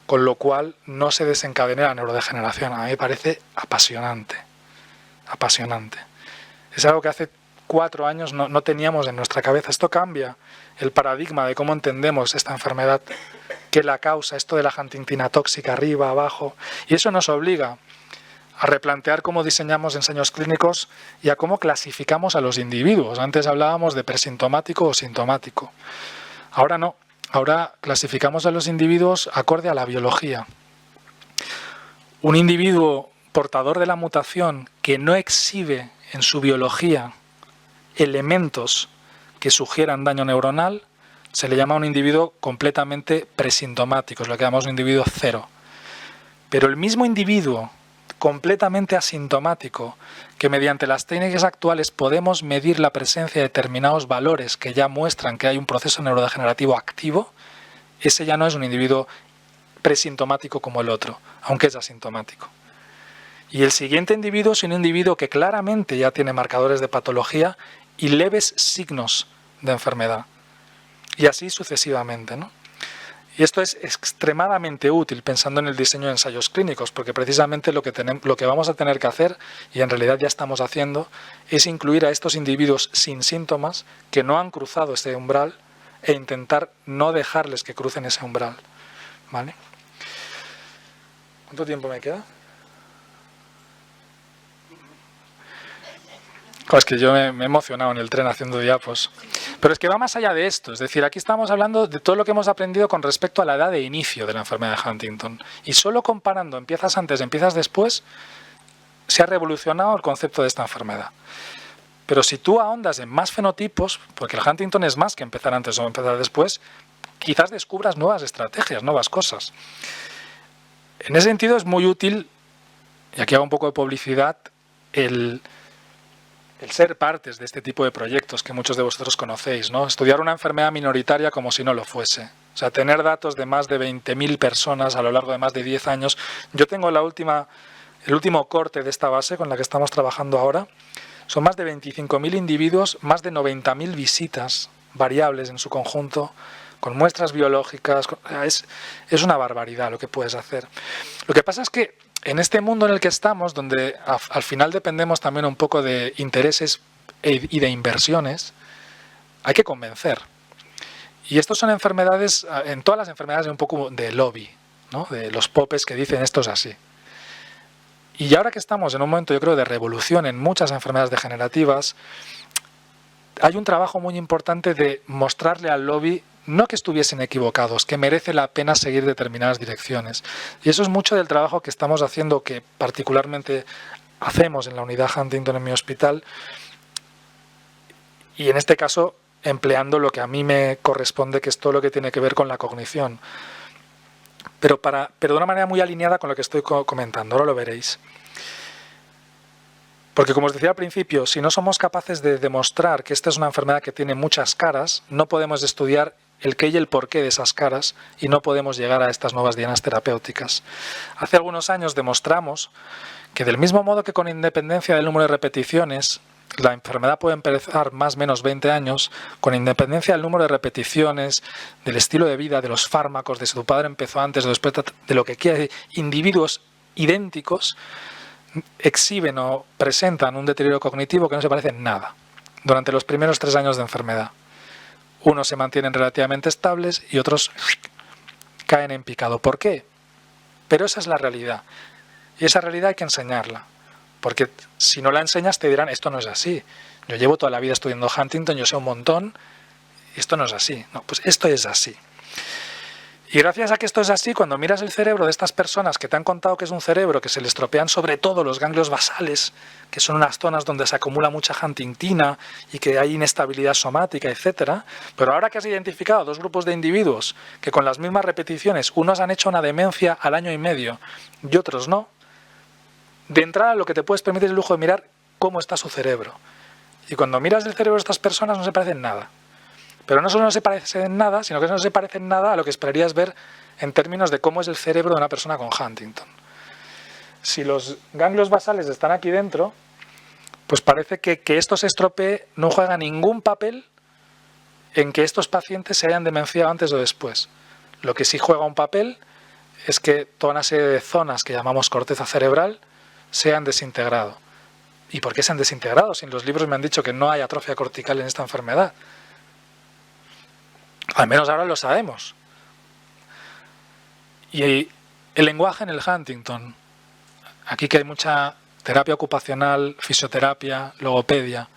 con lo cual no se desencadene la neurodegeneración. A mí me parece apasionante, apasionante. Es algo que hace 4 años no teníamos en nuestra cabeza. Esto cambia el paradigma de cómo entendemos esta enfermedad, qué la causa, esto de la huntingtina tóxica arriba, abajo, y eso nos obliga a replantear cómo diseñamos ensayos clínicos y a cómo clasificamos a los individuos. Antes hablábamos de presintomático o sintomático. Ahora no, ahora clasificamos a los individuos acorde a la biología. Un individuo portador de la mutación que no exhibe en su biología elementos que sugieran daño neuronal, se le llama un individuo completamente presintomático, es lo que llamamos un individuo cero. Pero el mismo individuo completamente asintomático, que mediante las técnicas actuales podemos medir la presencia de determinados valores que ya muestran que hay un proceso neurodegenerativo activo, ese ya no es un individuo presintomático como el otro, aunque es asintomático. Y el siguiente individuo es un individuo que claramente ya tiene marcadores de patología y leves signos de enfermedad. Y así sucesivamente, ¿no? Y esto es extremadamente útil pensando en el diseño de ensayos clínicos, porque precisamente lo que vamos a tener que hacer, y en realidad ya estamos haciendo, es incluir a estos individuos sin síntomas que no han cruzado ese umbral e intentar no dejarles que crucen ese umbral. ¿Vale? ¿Cuánto tiempo me queda? Es que yo me he emocionado en el tren haciendo diapos. Pero es que va más allá de esto. Es decir, aquí estamos hablando de todo lo que hemos aprendido con respecto a la edad de inicio de la enfermedad de Huntington. Y solo comparando empiezas antes, empiezas después, se ha revolucionado el concepto de esta enfermedad. Pero si tú ahondas en más fenotipos, porque el Huntington es más que empezar antes o empezar después, quizás descubras nuevas estrategias, nuevas cosas. En ese sentido es muy útil, y aquí hago un poco de publicidad, el ser partes de este tipo de proyectos que muchos de vosotros conocéis, ¿no? Estudiar una enfermedad minoritaria como si no lo fuese. O sea, tener datos de más de 20.000 personas a lo largo de más de 10 años. Yo tengo el último corte de esta base con la que estamos trabajando ahora. Son más de 25.000 individuos, más de 90.000 visitas variables en su conjunto, con muestras biológicas. Es una barbaridad lo que puedes hacer. Lo que pasa es que en este mundo en el que estamos, donde al final dependemos también un poco de intereses y de inversiones, hay que convencer. Y estos son enfermedades, en todas las enfermedades hay un poco de lobby, ¿no? De los popes que dicen esto es así. Y ahora que estamos en un momento, yo creo, de revolución en muchas enfermedades degenerativas, hay un trabajo muy importante de mostrarle al lobby no que estuviesen equivocados, que merece la pena seguir determinadas direcciones. Y eso es mucho del trabajo que estamos haciendo, que particularmente hacemos en la unidad Huntington en mi hospital, y en este caso empleando lo que a mí me corresponde, que es todo lo que tiene que ver con la cognición. Pero de una manera muy alineada con lo que estoy comentando, ahora lo veréis. Porque como os decía al principio, si no somos capaces de demostrar que esta es una enfermedad que tiene muchas caras, no podemos estudiar el qué y el porqué de esas caras y no podemos llegar a estas nuevas dianas terapéuticas. Hace algunos años demostramos que del mismo modo que con independencia del número de repeticiones, la enfermedad puede empezar más o menos 20 años, con independencia del número de repeticiones, del estilo de vida, de los fármacos, de si tu padre empezó antes o después, de lo que quiera, individuos idénticos exhiben o presentan un deterioro cognitivo que no se parece en nada durante los primeros 3 años de enfermedad. Unos se mantienen relativamente estables y otros caen en picado. ¿Por qué? Pero esa es la realidad. Y esa realidad hay que enseñarla. Porque si no la enseñas te dirán, esto no es así. Yo llevo toda la vida estudiando Huntington, yo sé un montón, y esto no es así. No, pues esto es así. Y gracias a que esto es así, cuando miras el cerebro de estas personas que te han contado que es un cerebro que se le estropean sobre todo los ganglios basales, que son unas zonas donde se acumula mucha huntingtina y que hay inestabilidad somática, etc. Pero ahora que has identificado dos grupos de individuos que con las mismas repeticiones, unos han hecho una demencia al año y medio y otros no, de entrada lo que te puedes permitir es el lujo de mirar cómo está su cerebro. Y cuando miras el cerebro de estas personas no se parecen nada. Pero no solo no se parecen en nada, sino que no se parecen nada a lo que esperarías ver en términos de cómo es el cerebro de una persona con Huntington. Si los ganglios basales están aquí dentro, pues parece que esto se estropee no juega ningún papel en que estos pacientes se hayan demenciado antes o después. Lo que sí juega un papel es que toda una serie de zonas que llamamos corteza cerebral se han desintegrado. ¿Y por qué se han desintegrado? Si en los libros me han dicho que no hay atrofia cortical en esta enfermedad. Al menos ahora lo sabemos. Y el lenguaje en el Huntington. Aquí que hay mucha terapia ocupacional, fisioterapia, logopedia.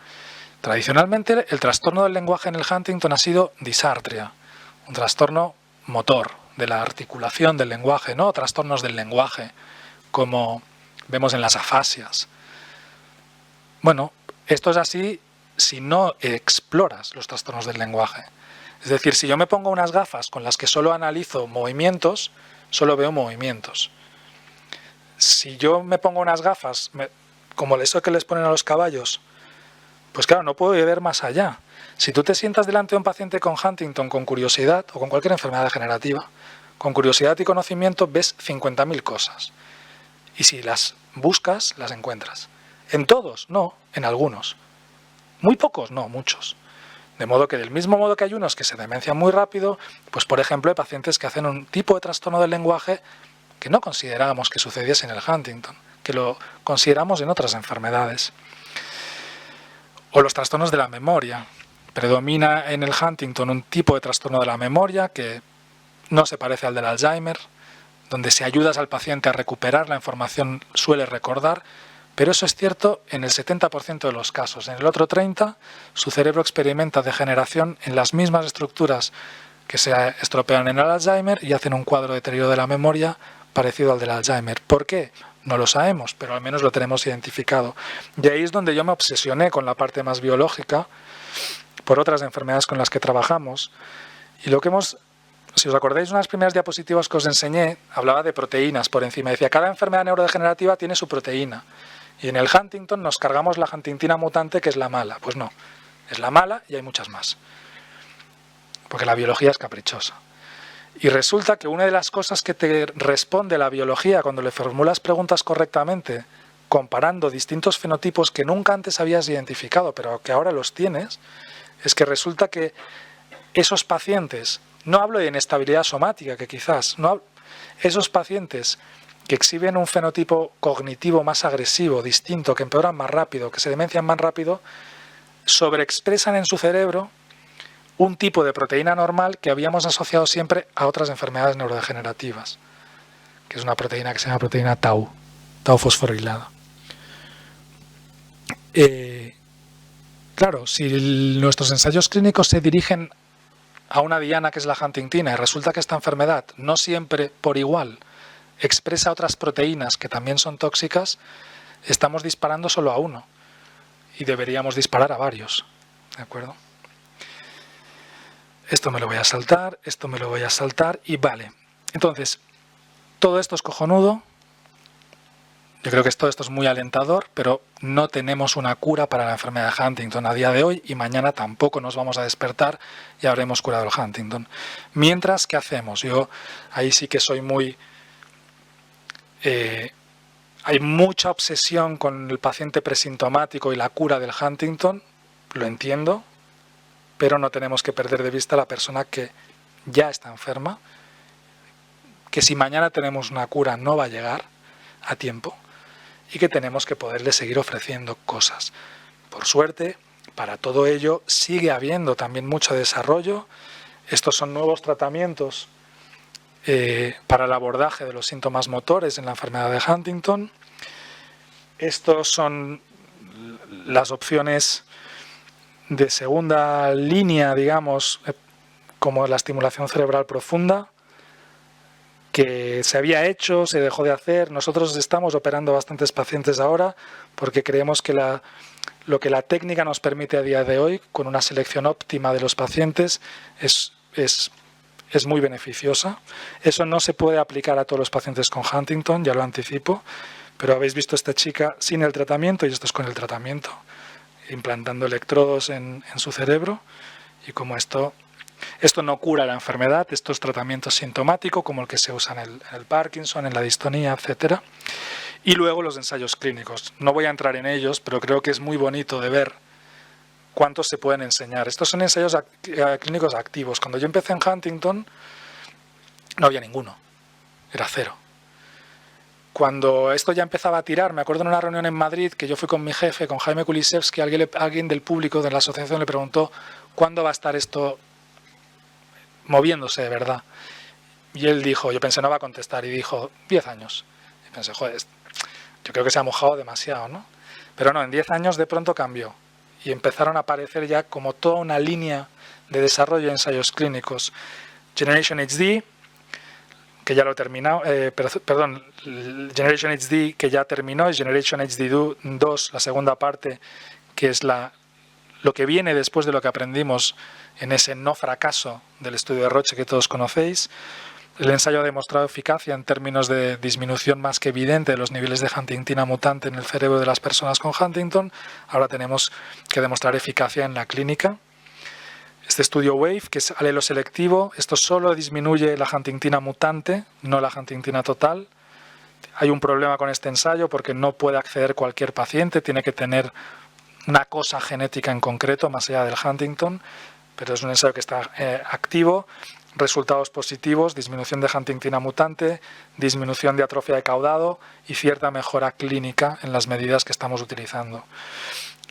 Tradicionalmente el trastorno del lenguaje en el Huntington ha sido disartria, un trastorno motor de la articulación del lenguaje, no trastornos del lenguaje, como vemos en las afasias. Bueno, esto es así si no exploras los trastornos del lenguaje. Es decir, si yo me pongo unas gafas con las que solo analizo movimientos, solo veo movimientos. Si yo me pongo unas gafas, como eso que les ponen a los caballos, pues claro, no puedo ver más allá. Si tú te sientas delante de un paciente con Huntington con curiosidad, o con cualquier enfermedad degenerativa, con curiosidad y conocimiento ves 50.000 cosas. Y si las buscas, las encuentras. En todos, no, en algunos. Muy pocos, no, muchos. De modo que del mismo modo que hay unos que se demencian muy rápido, pues por ejemplo hay pacientes que hacen un tipo de trastorno del lenguaje que no considerábamos que sucediese en el Huntington, que lo consideramos en otras enfermedades. O los trastornos de la memoria. Predomina en el Huntington un tipo de trastorno de la memoria que no se parece al del Alzheimer, donde si ayudas al paciente a recuperar la información suele recordar, pero eso es cierto en el 70% de los casos. En el otro 30%, su cerebro experimenta degeneración en las mismas estructuras que se estropean en el Alzheimer y hacen un cuadro de deterioro de la memoria parecido al del Alzheimer. ¿Por qué? No lo sabemos, pero al menos lo tenemos identificado. Y ahí es donde yo me obsesioné con la parte más biológica, por otras enfermedades con las que trabajamos. Y lo que hemos, si os acordáis, unas primeras diapositivas que os enseñé, hablaba de proteínas por encima. Decía, cada enfermedad neurodegenerativa tiene su proteína. Y en el Huntington nos cargamos la huntingtina mutante, que es la mala. Pues no, es la mala y hay muchas más. Porque la biología es caprichosa. Y resulta que una de las cosas que te responde la biología cuando le formulas preguntas correctamente, comparando distintos fenotipos que nunca antes habías identificado, pero que ahora los tienes, es que resulta que esos pacientes, no hablo de inestabilidad somática, que quizás, esos pacientes que exhiben un fenotipo cognitivo más agresivo, distinto, que empeoran más rápido, que se demencian más rápido, sobreexpresan en su cerebro un tipo de proteína normal que habíamos asociado siempre a otras enfermedades neurodegenerativas, que es una proteína que se llama proteína tau fosforilada. Claro, si nuestros ensayos clínicos se dirigen a una diana que es la huntingtina y resulta que esta enfermedad no siempre por igual expresa otras proteínas que también son tóxicas, estamos disparando solo a uno y deberíamos disparar a varios, ¿de acuerdo? Esto me lo voy a saltar, esto me lo voy a saltar y vale. Entonces, todo esto es cojonudo. Yo creo que todo esto es muy alentador, pero no tenemos una cura para la enfermedad de Huntington a día de hoy y mañana tampoco nos vamos a despertar y habremos curado el Huntington. Mientras, ¿qué hacemos? Yo ahí sí que soy muy... hay mucha obsesión con el paciente presintomático y la cura del Huntington, lo entiendo, pero no tenemos que perder de vista a la persona que ya está enferma, que si mañana tenemos una cura no va a llegar a tiempo y que tenemos que poderle seguir ofreciendo cosas. Por suerte, para todo ello sigue habiendo también mucho desarrollo. Estos son nuevos tratamientos para el abordaje de los síntomas motores en la enfermedad de Huntington. Estos son las opciones de segunda línea, digamos, como la estimulación cerebral profunda, que se había hecho, se dejó de hacer. Nosotros estamos operando bastantes pacientes ahora porque creemos que lo que la técnica nos permite a día de hoy, con una selección óptima de los pacientes, es muy beneficiosa. Eso no se puede aplicar a todos los pacientes con Huntington, ya lo anticipo, pero habéis visto a esta chica sin el tratamiento y esto es con el tratamiento, implantando electrodos en su cerebro, y como esto no cura la enfermedad, esto es tratamiento sintomático como el que se usa en el Parkinson, en la distonía, etc. Y luego los ensayos clínicos. No voy a entrar en ellos, pero creo que es muy bonito de ver cuántos se pueden enseñar. Estos son ensayos clínicos activos. Cuando yo empecé en Huntington no había ninguno, era cero. Cuando esto ya empezaba a tirar, me acuerdo en una reunión en Madrid que yo fui con mi jefe, con Jaime Kulisevsky, alguien del público de la asociación le preguntó ¿cuándo va a estar esto moviéndose de verdad? Y él dijo, yo pensé no va a contestar, y dijo 10 años. Y pensé, joder, yo creo que se ha mojado demasiado, ¿no? Pero no, en 10 años de pronto cambió y empezaron a aparecer ya como toda una línea de desarrollo de ensayos clínicos. Generation HD, que ya lo he terminado, Generation HD que ya terminó, y Generation HD 2, la segunda parte, que es lo que viene después de lo que aprendimos en ese no fracaso del estudio de Roche que todos conocéis. El ensayo ha demostrado eficacia en términos de disminución más que evidente de los niveles de huntingtina mutante en el cerebro de las personas con Huntington. Ahora tenemos que demostrar eficacia en la clínica. Este estudio WAVE, que es alelo selectivo, esto solo disminuye la huntingtina mutante, no la huntingtina total. Hay un problema con este ensayo porque no puede acceder cualquier paciente, tiene que tener una cosa genética en concreto, más allá del Huntington, pero es un ensayo que está activo. Resultados positivos, disminución de huntingtina mutante, disminución de atrofia de caudado y cierta mejora clínica en las medidas que estamos utilizando.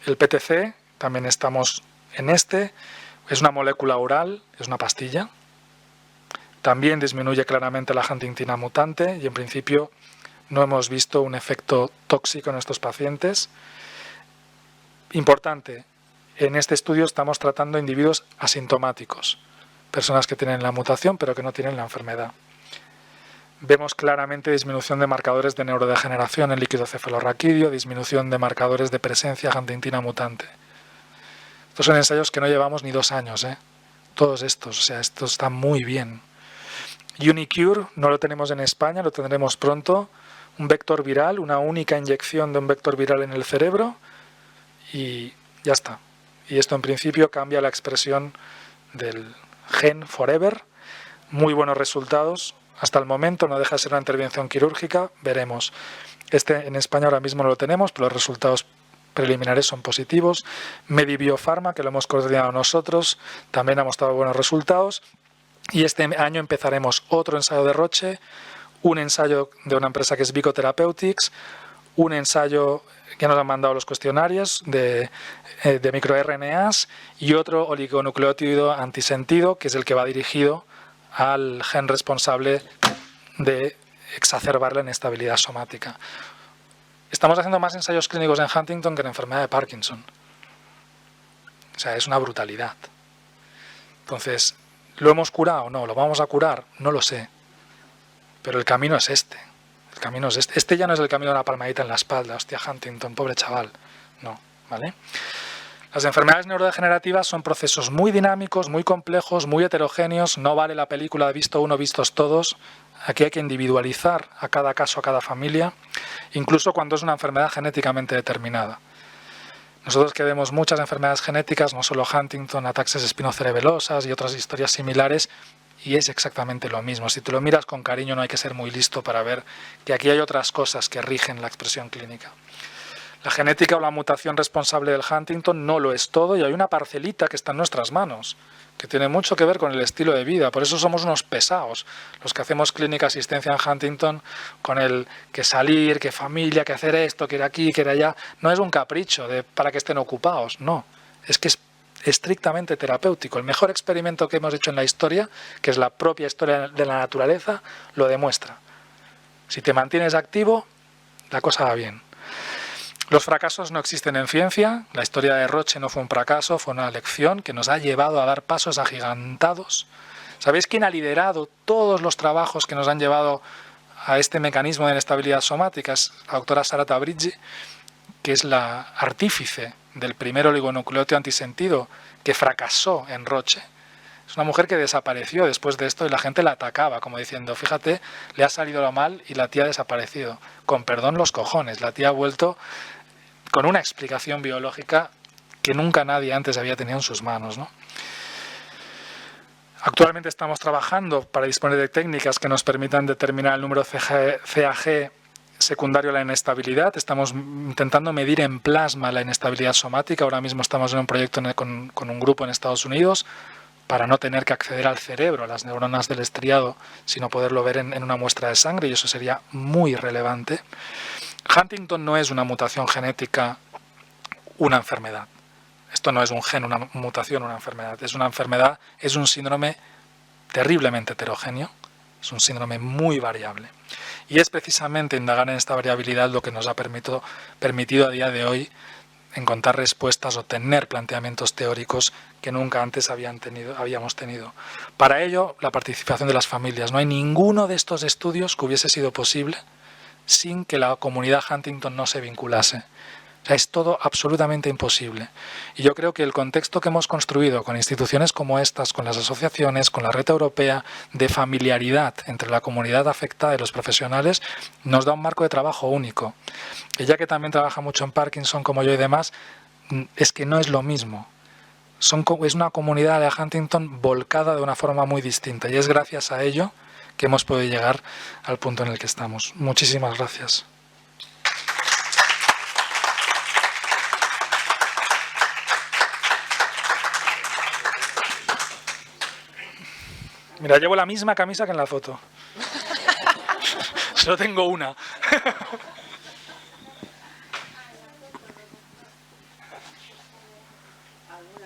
El PTC, también estamos en es una molécula oral, es una pastilla. También disminuye claramente la huntingtina mutante y en principio no hemos visto un efecto tóxico en estos pacientes. Importante, en este estudio estamos tratando individuos asintomáticos, personas que tienen la mutación pero que no tienen la enfermedad. Vemos claramente disminución de marcadores de neurodegeneración en líquido cefalorraquídeo, disminución de marcadores de presencia huntingtina mutante. Estos son ensayos que no llevamos ni 2 años, todos estos, o sea, esto está muy bien. Unicure no lo tenemos en España, lo tendremos pronto. Un vector viral, una única inyección de un vector viral en el cerebro y ya está. Y esto en principio cambia la expresión del gen forever. Muy buenos resultados. Hasta el momento no deja de ser una intervención quirúrgica, veremos. En España ahora mismo no lo tenemos, pero los resultados preliminares son positivos. Medibiofarma, que lo hemos coordinado nosotros, también ha mostrado buenos resultados. Y este año empezaremos otro ensayo de Roche, un ensayo de una empresa que es Vico Therapeutics, un ensayo que nos han mandado los cuestionarios de microRNAs y otro oligonucleótido antisentido, que es el que va dirigido al gen responsable de exacerbar la inestabilidad somática. Estamos haciendo más ensayos clínicos en Huntington que en enfermedad de Parkinson. O sea, es una brutalidad. Entonces, ¿lo hemos curado o no? ¿Lo vamos a curar? No lo sé. Pero el camino es este. El camino es este. Este ya no es el camino de una palmadita en la espalda. Hostia, Huntington, pobre chaval. No, ¿vale? Las enfermedades neurodegenerativas son procesos muy dinámicos, muy complejos, muy heterogéneos. No vale la película de visto uno, vistos todos. Aquí hay que individualizar a cada caso, a cada familia, incluso cuando es una enfermedad genéticamente determinada. Nosotros que vemos muchas enfermedades genéticas, no solo Huntington, ataxias espinocerebelosas y otras historias similares, y es exactamente lo mismo. Si te lo miras con cariño no hay que ser muy listo para ver que aquí hay otras cosas que rigen la expresión clínica. La genética o la mutación responsable del Huntington no lo es todo y hay una parcelita que está en nuestras manos, que tiene mucho que ver con el estilo de vida. Por eso somos unos pesados, los que hacemos clínica asistencia en Huntington, con el que salir, que familia, que hacer esto, que ir aquí, que ir allá. No es un capricho para que estén ocupados, no. Es que es estrictamente terapéutico. El mejor experimento que hemos hecho en la historia, que es la propia historia de la naturaleza, lo demuestra. Si te mantienes activo, la cosa va bien. Los fracasos no existen en ciencia. La historia de Roche no fue un fracaso, fue una lección que nos ha llevado a dar pasos agigantados. ¿Sabéis quién ha liderado todos los trabajos que nos han llevado a este mecanismo de inestabilidad somática? Es la doctora Sara Tabrizi, que es la artífice del primer oligonucleótido antisentido que fracasó en Roche. Es una mujer que desapareció después de esto y la gente la atacaba, como diciendo, fíjate, le ha salido lo mal y la tía ha desaparecido. Con perdón los cojones, la tía ha vuelto con una explicación biológica que nunca nadie antes había tenido en sus manos, ¿no? Actualmente estamos trabajando para disponer de técnicas que nos permitan determinar el número CAG secundario a la inestabilidad. Estamos intentando medir en plasma la inestabilidad somática. Ahora mismo estamos en un proyecto con un grupo en Estados Unidos para no tener que acceder al cerebro, a las neuronas del estriado, sino poderlo ver en una muestra de sangre, y eso sería muy relevante. Huntington no es una mutación genética, una enfermedad. Esto no es un gen, una mutación, una enfermedad. Es una enfermedad, es un síndrome terriblemente heterogéneo, es un síndrome muy variable. Y es precisamente indagar en esta variabilidad lo que nos ha permitido a día de hoy encontrar respuestas o tener planteamientos teóricos que nunca antes habíamos tenido. Para ello, la participación de las familias. No hay ninguno de estos estudios que hubiese sido posible sin que la comunidad Huntington no se vinculase. O sea, es todo absolutamente imposible. Y yo creo que el contexto que hemos construido con instituciones como estas, con las asociaciones, con la red europea, de familiaridad entre la comunidad afectada y los profesionales, nos da un marco de trabajo único. Ella, que también trabaja mucho en Parkinson como yo y demás, es que no es lo mismo. Es una comunidad de Huntington volcada de una forma muy distinta, y es gracias a ello que hemos podido llegar al punto en el que estamos. Muchísimas gracias. Mira, llevo la misma camisa que en la foto. Solo tengo una. ¿Alguna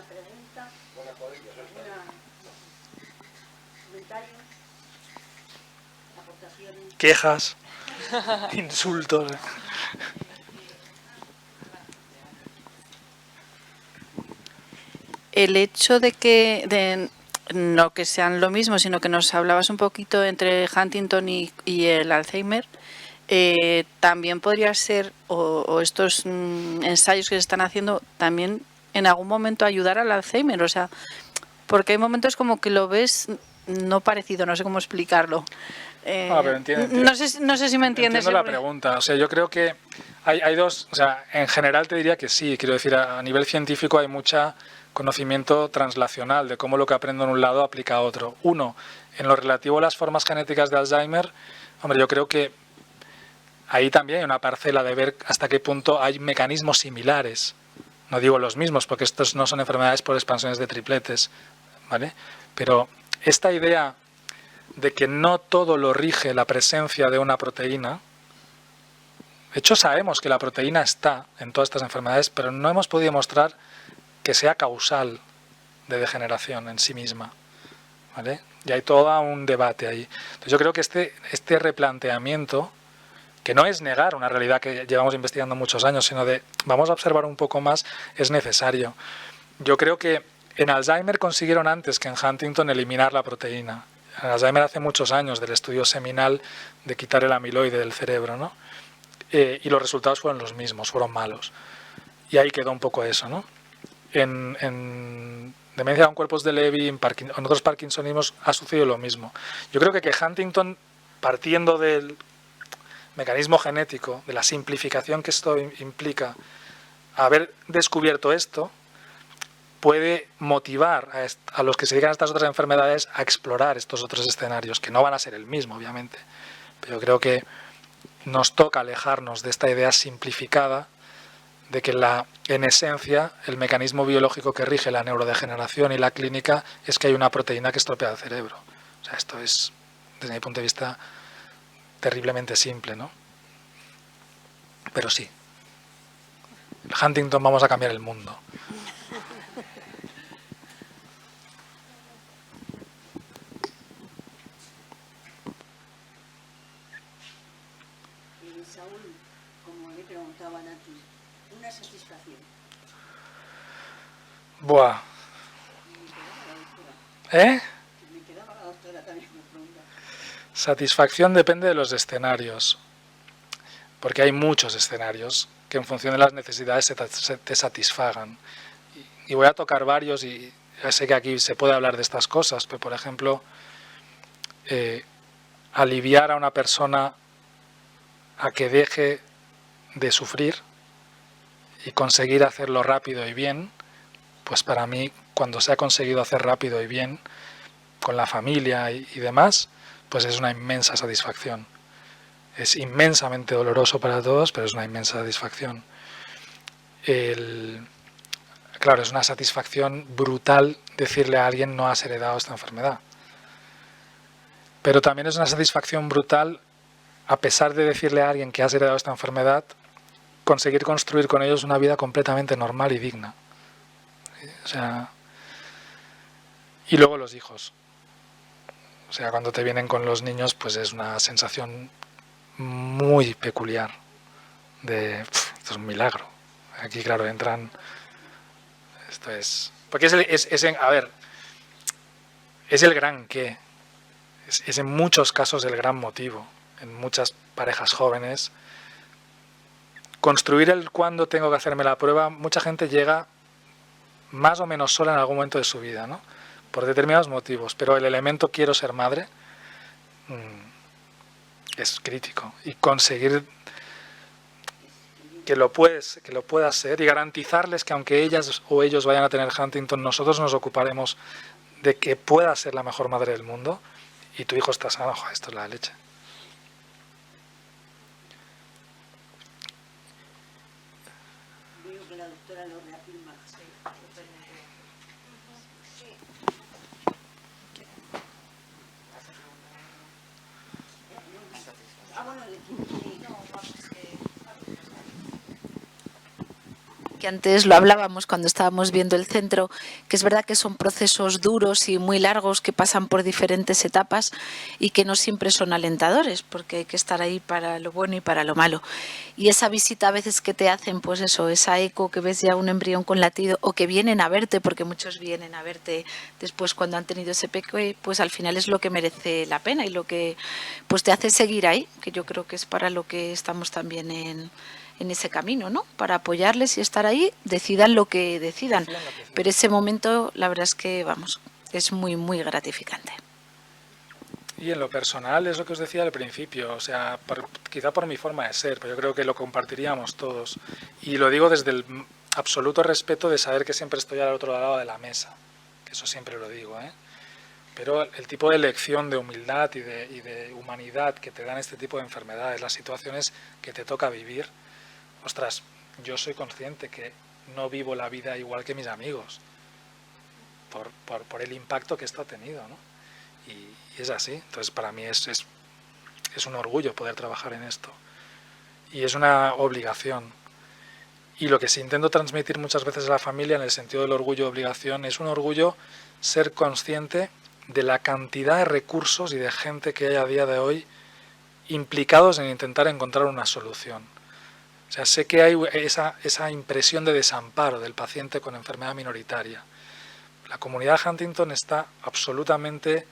pregunta? ¿Comentarios? ¿Aportaciones? Quejas, insultos. El hecho de que no que sean lo mismo, sino que nos hablabas un poquito entre Huntington y el Alzheimer, también podría ser, o estos ensayos que se están haciendo, también en algún momento ayudar al Alzheimer, o sea, porque hay momentos como que lo ves no parecido, no sé cómo explicarlo. Pero entiendo. No sé si me entiendes. Entiendo la pregunta. O sea, yo creo que hay dos. O sea, en general te diría que sí. Quiero decir, a nivel científico hay mucho conocimiento translacional de cómo lo que aprendo en un lado aplica a otro. Uno, en lo relativo a las formas genéticas de Alzheimer, hombre, yo creo que ahí también hay una parcela de ver hasta qué punto hay mecanismos similares. No digo los mismos, porque estos no son enfermedades por expansiones de tripletes, ¿vale? Pero esta idea de que no todo lo rige la presencia de una proteína. De hecho, sabemos que la proteína está en todas estas enfermedades, pero no hemos podido mostrar que sea causal de degeneración en sí misma, ¿vale? Y hay todo un debate ahí. Entonces yo creo que este replanteamiento, que no es negar una realidad que llevamos investigando muchos años, sino de vamos a observar un poco más, es necesario. Yo creo que en Alzheimer consiguieron antes que en Huntington eliminar la proteína. En Alzheimer hace muchos años, del estudio seminal de quitar el amiloide del cerebro, ¿no? Y los resultados fueron los mismos, fueron malos. Y ahí quedó un poco eso, ¿no? En demencia con cuerpos de Levy, en otros parkinsonismos ha sucedido lo mismo. Yo creo que Huntington, partiendo del mecanismo genético, de la simplificación que esto implica, haber descubierto esto, puede motivar a los que se dedican a estas otras enfermedades a explorar estos otros escenarios, que no van a ser el mismo, obviamente. Pero creo que nos toca alejarnos de esta idea simplificada de que en esencia el mecanismo biológico que rige la neurodegeneración y la clínica es que hay una proteína que estropea el cerebro. O sea, esto es, desde mi punto de vista, terriblemente simple, ¿no? Pero sí, el Huntington vamos a cambiar el mundo. Saúl, como le preguntaban a ti, Buah. ¿Eh? Satisfacción depende de los escenarios, porque hay muchos escenarios que en función de las necesidades se te satisfagan. Y voy a tocar varios y ya sé que aquí se puede hablar de estas cosas, pero por ejemplo, aliviar a una persona a que deje de sufrir y conseguir hacerlo rápido y bien, pues para mí, cuando se ha conseguido hacer rápido y bien con la familia y demás, pues es una inmensa satisfacción. Es inmensamente doloroso para todos, pero es una inmensa satisfacción. Claro, es una satisfacción brutal decirle a alguien no has heredado esta enfermedad. Pero también es una satisfacción brutal, a pesar de decirle a alguien que has heredado esta enfermedad, conseguir construir con ellos una vida completamente normal y digna. O sea, y luego los hijos. O sea, cuando te vienen con los niños, pues es una sensación muy peculiar de esto es un milagro. Aquí, claro, entran. Esto es. Porque a ver, es el gran qué. Es en muchos casos el gran motivo. En muchas parejas jóvenes. Construir el cuándo tengo que hacerme la prueba, mucha gente llega más o menos sola en algún momento de su vida, ¿no? Por determinados motivos, pero el elemento quiero ser madre es crítico, y conseguir que lo puedas ser y garantizarles que aunque ellas o ellos vayan a tener Huntington, nosotros nos ocuparemos de que pueda ser la mejor madre del mundo y tu hijo está sano. Ojo, esto es la leche. Veo que la doctora lo reafirma. Que antes lo hablábamos cuando estábamos viendo el centro, que es verdad que son procesos duros y muy largos que pasan por diferentes etapas y que no siempre son alentadores, porque hay que estar ahí para lo bueno y para lo malo. Y esa visita a veces que te hacen, pues eso, esa eco que ves ya un embrión con latido o que vienen a verte, porque muchos vienen a verte después cuando han tenido ese peque, pues al final es lo que merece la pena y lo que pues te hace seguir ahí, que yo creo que es para lo que estamos también en ese camino, ¿no? Para apoyarles y estar ahí, decidan lo que decidan. Pero ese momento, la verdad es que, vamos, es muy, muy gratificante. Y en lo personal es lo que os decía al principio, o sea, quizá por mi forma de ser, pero yo creo que lo compartiríamos todos. Y lo digo desde el absoluto respeto de saber que siempre estoy al otro lado de la mesa, que eso siempre lo digo, ¿eh? Pero el tipo de lección de humildad y de humanidad que te dan este tipo de enfermedades, las situaciones que te toca vivir, ostras, yo soy consciente que no vivo la vida igual que mis amigos por el impacto que esto ha tenido, ¿no? Y es así. Entonces para mí es un orgullo poder trabajar en esto y es una obligación. Y lo que sí intento transmitir muchas veces a la familia en el sentido del orgullo-obligación es un orgullo ser consciente de la cantidad de recursos y de gente que hay a día de hoy implicados en intentar encontrar una solución. O sea, sé que hay esa impresión de desamparo del paciente con enfermedad minoritaria. La comunidad Huntington está absolutamente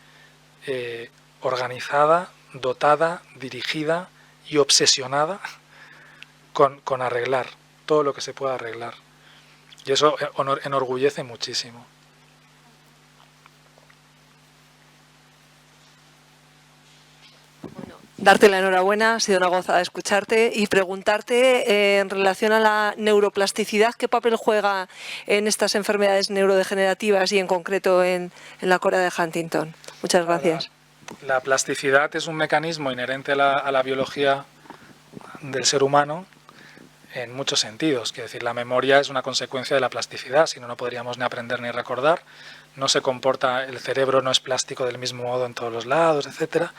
organizada, dotada, dirigida y obsesionada con arreglar todo lo que se pueda arreglar. Y eso enorgullece muchísimo. Darte la enhorabuena, ha sido una gozada escucharte y preguntarte en relación a la neuroplasticidad, ¿qué papel juega en estas enfermedades neurodegenerativas y en concreto en la cora de Huntington? Muchas gracias. La plasticidad es un mecanismo inherente a la biología del ser humano en muchos sentidos. Quiero decir, la memoria es una consecuencia de la plasticidad, si no, no podríamos ni aprender ni recordar. No se comporta, el cerebro no es plástico del mismo modo en todos los lados, etcétera.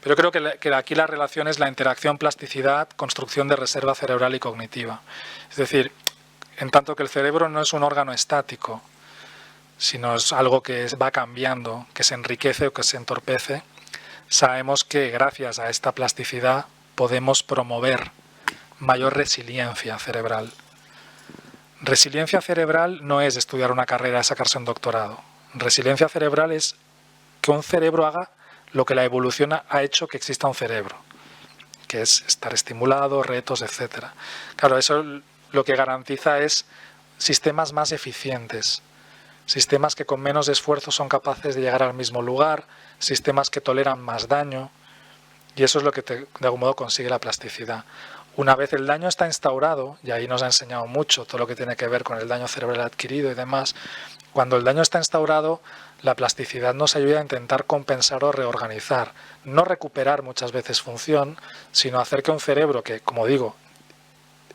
Pero creo que aquí la relación es la interacción plasticidad-construcción de reserva cerebral y cognitiva. Es decir, en tanto que el cerebro no es un órgano estático, sino es algo que va cambiando, que se enriquece o que se entorpece, sabemos que gracias a esta plasticidad podemos promover mayor resiliencia cerebral. Resiliencia cerebral no es estudiar una carrera y sacarse un doctorado. Resiliencia cerebral es que un cerebro haga lo que la evolución ha hecho que exista un cerebro, que es estar estimulado, retos, etc. Claro, eso lo que garantiza es sistemas más eficientes, sistemas que con menos esfuerzo son capaces de llegar al mismo lugar, sistemas que toleran más daño, y eso es lo que de algún modo consigue la plasticidad. Una vez el daño está instaurado, y ahí nos ha enseñado mucho todo lo que tiene que ver con el daño cerebral adquirido y demás, cuando el daño está instaurado, la plasticidad nos ayuda a intentar compensar o reorganizar, no recuperar muchas veces función, sino hacer que un cerebro que, como digo,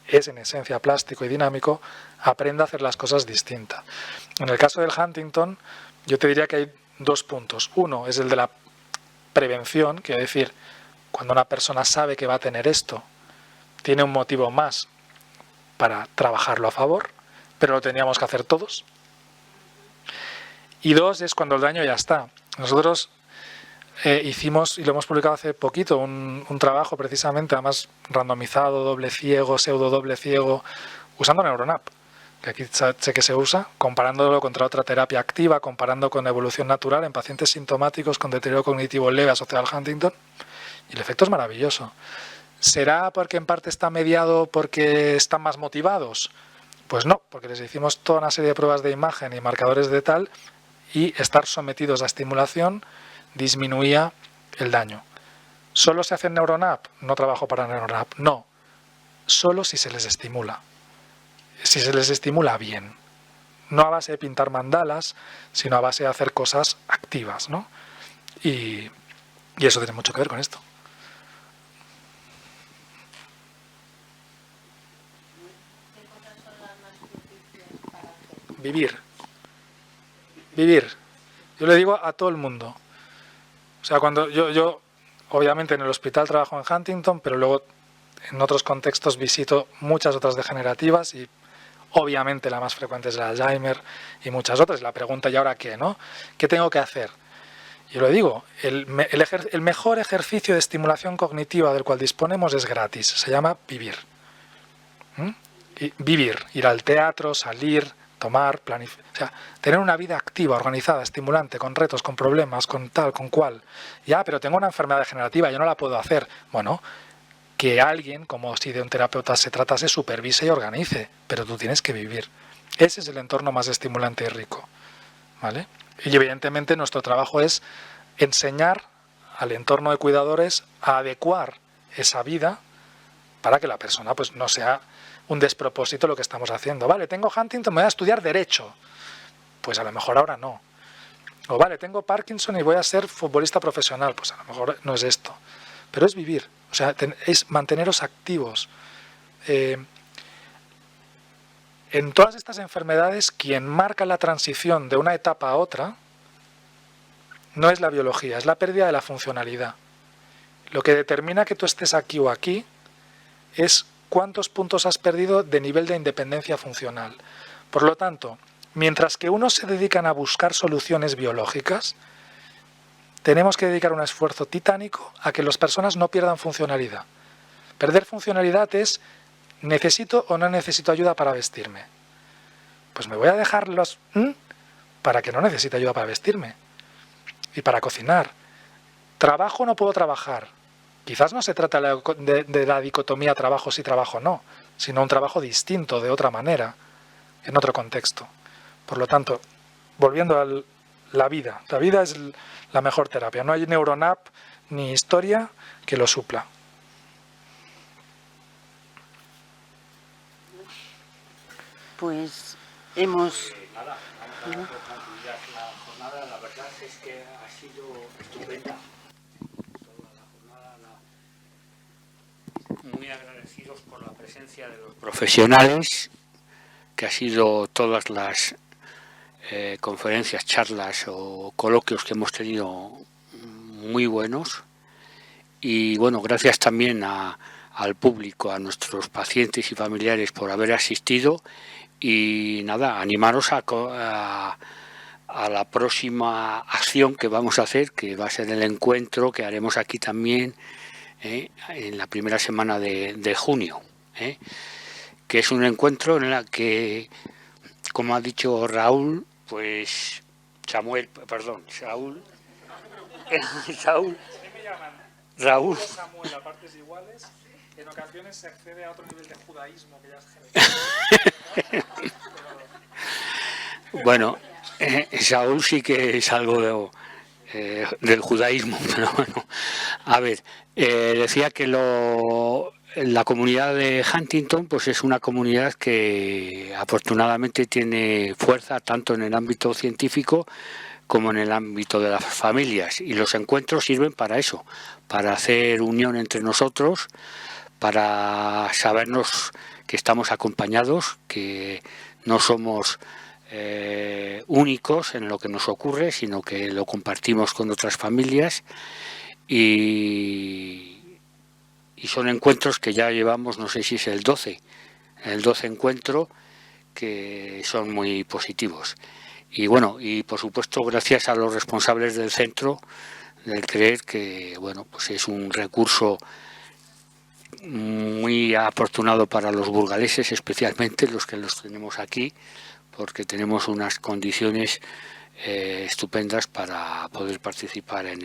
es en esencia plástico y dinámico, aprenda a hacer las cosas distintas. En el caso del Huntington, yo te diría que hay dos puntos. Uno es el de la prevención, quiere decir, cuando una persona sabe que va a tener esto, tiene un motivo más para trabajarlo a favor, pero lo teníamos que hacer todos. Y dos es cuando el daño ya está. Nosotros hicimos, y lo hemos publicado hace poquito, un trabajo precisamente, además randomizado, doble ciego, pseudo doble ciego, usando Neuronap, que aquí sé que se usa, comparándolo contra otra terapia activa, comparando con evolución natural en pacientes sintomáticos con deterioro cognitivo leve asociado al Huntington, y el efecto es maravilloso. ¿Será porque en parte está mediado porque están más motivados? Pues no, porque les hicimos toda una serie de pruebas de imagen y marcadores de tal, y estar sometidos a estimulación disminuía el daño. ¿Solo se hace en Neuronap? No trabajo para Neuronap, no. Solo si se les estimula. Si se les estimula bien. No a base de pintar mandalas, sino a base de hacer cosas activas, ¿no? Y eso tiene mucho que ver con esto. Vivir. Yo le digo a todo el mundo. O sea, cuando yo obviamente en el hospital trabajo en Huntington, pero luego en otros contextos visito muchas otras degenerativas y obviamente la más frecuente es la Alzheimer y muchas otras. La pregunta, ¿y ahora qué, no? ¿Qué tengo que hacer? Yo lo digo, el mejor ejercicio de estimulación cognitiva del cual disponemos es gratis. Se llama vivir. Vivir, ir al teatro, salir, tomar, planificar, o sea, tener una vida activa, organizada, estimulante, con retos, con problemas, con tal, con cual. Ya, pero tengo una enfermedad degenerativa, yo no la puedo hacer. Bueno, que alguien, como si de un terapeuta se tratase, supervise y organice, pero tú tienes que vivir. Ese es el entorno más estimulante y rico, ¿vale? Y evidentemente nuestro trabajo es enseñar al entorno de cuidadores a adecuar esa vida para que la persona pues no sea un despropósito lo que estamos haciendo. Vale, tengo Huntington, me voy a estudiar Derecho. Pues a lo mejor ahora no. O vale, tengo Parkinson y voy a ser futbolista profesional. Pues a lo mejor no es esto. Pero es vivir. O sea, es manteneros activos. En todas estas enfermedades, quien marca la transición de una etapa a otra no es la biología, es la pérdida de la funcionalidad. Lo que determina que tú estés aquí o aquí es cuántos puntos has perdido de nivel de independencia funcional. Por lo tanto, mientras que unos se dedican a buscar soluciones biológicas, tenemos que dedicar un esfuerzo titánico a que las personas no pierdan funcionalidad. Perder funcionalidad es, ¿necesito o no necesito ayuda para vestirme? Pues me voy a dejar los para que no necesite ayuda para vestirme y para cocinar. ¿Trabajo o no puedo trabajar? Quizás no se trata de la dicotomía trabajo sí, trabajo no, sino un trabajo distinto, de otra manera, en otro contexto. Por lo tanto, volviendo a la vida es la mejor terapia. No hay Neuronap ni historia que lo supla. Pues hemos... Nada, vamos a concluir la jornada. La verdad es que ha sido estupenda. Muy agradecidos por la presencia de los profesionales, que ha sido todas las conferencias, charlas o coloquios que hemos tenido muy buenos. Y bueno, gracias también al público, a nuestros pacientes y familiares por haber asistido. Y nada, animaros a la próxima acción que vamos a hacer, que va a ser el encuentro que haremos aquí también en la primera semana de junio, que es un encuentro en el que, como ha dicho Raúl, pues Saúl, Raúl, Samuel, a partes iguales, en ocasiones se accede a otro nivel de judaísmo que ya es general. bueno, Saúl sí que es algo del judaísmo, pero bueno, a ver, decía que la comunidad de Huntington pues es una comunidad que afortunadamente tiene fuerza tanto en el ámbito científico como en el ámbito de las familias, y los encuentros sirven para eso, para hacer unión entre nosotros, para sabernos que estamos acompañados, que no somos únicos en lo que nos ocurre, sino que lo compartimos con otras familias, y son encuentros que ya llevamos, no sé si es el 12 encuentro, que son muy positivos. Y bueno, y por supuesto gracias a los responsables del centro, del creer que bueno, pues es un recurso muy afortunado para los burgaleses, especialmente los que los tenemos aquí, porque tenemos unas condiciones estupendas para poder participar en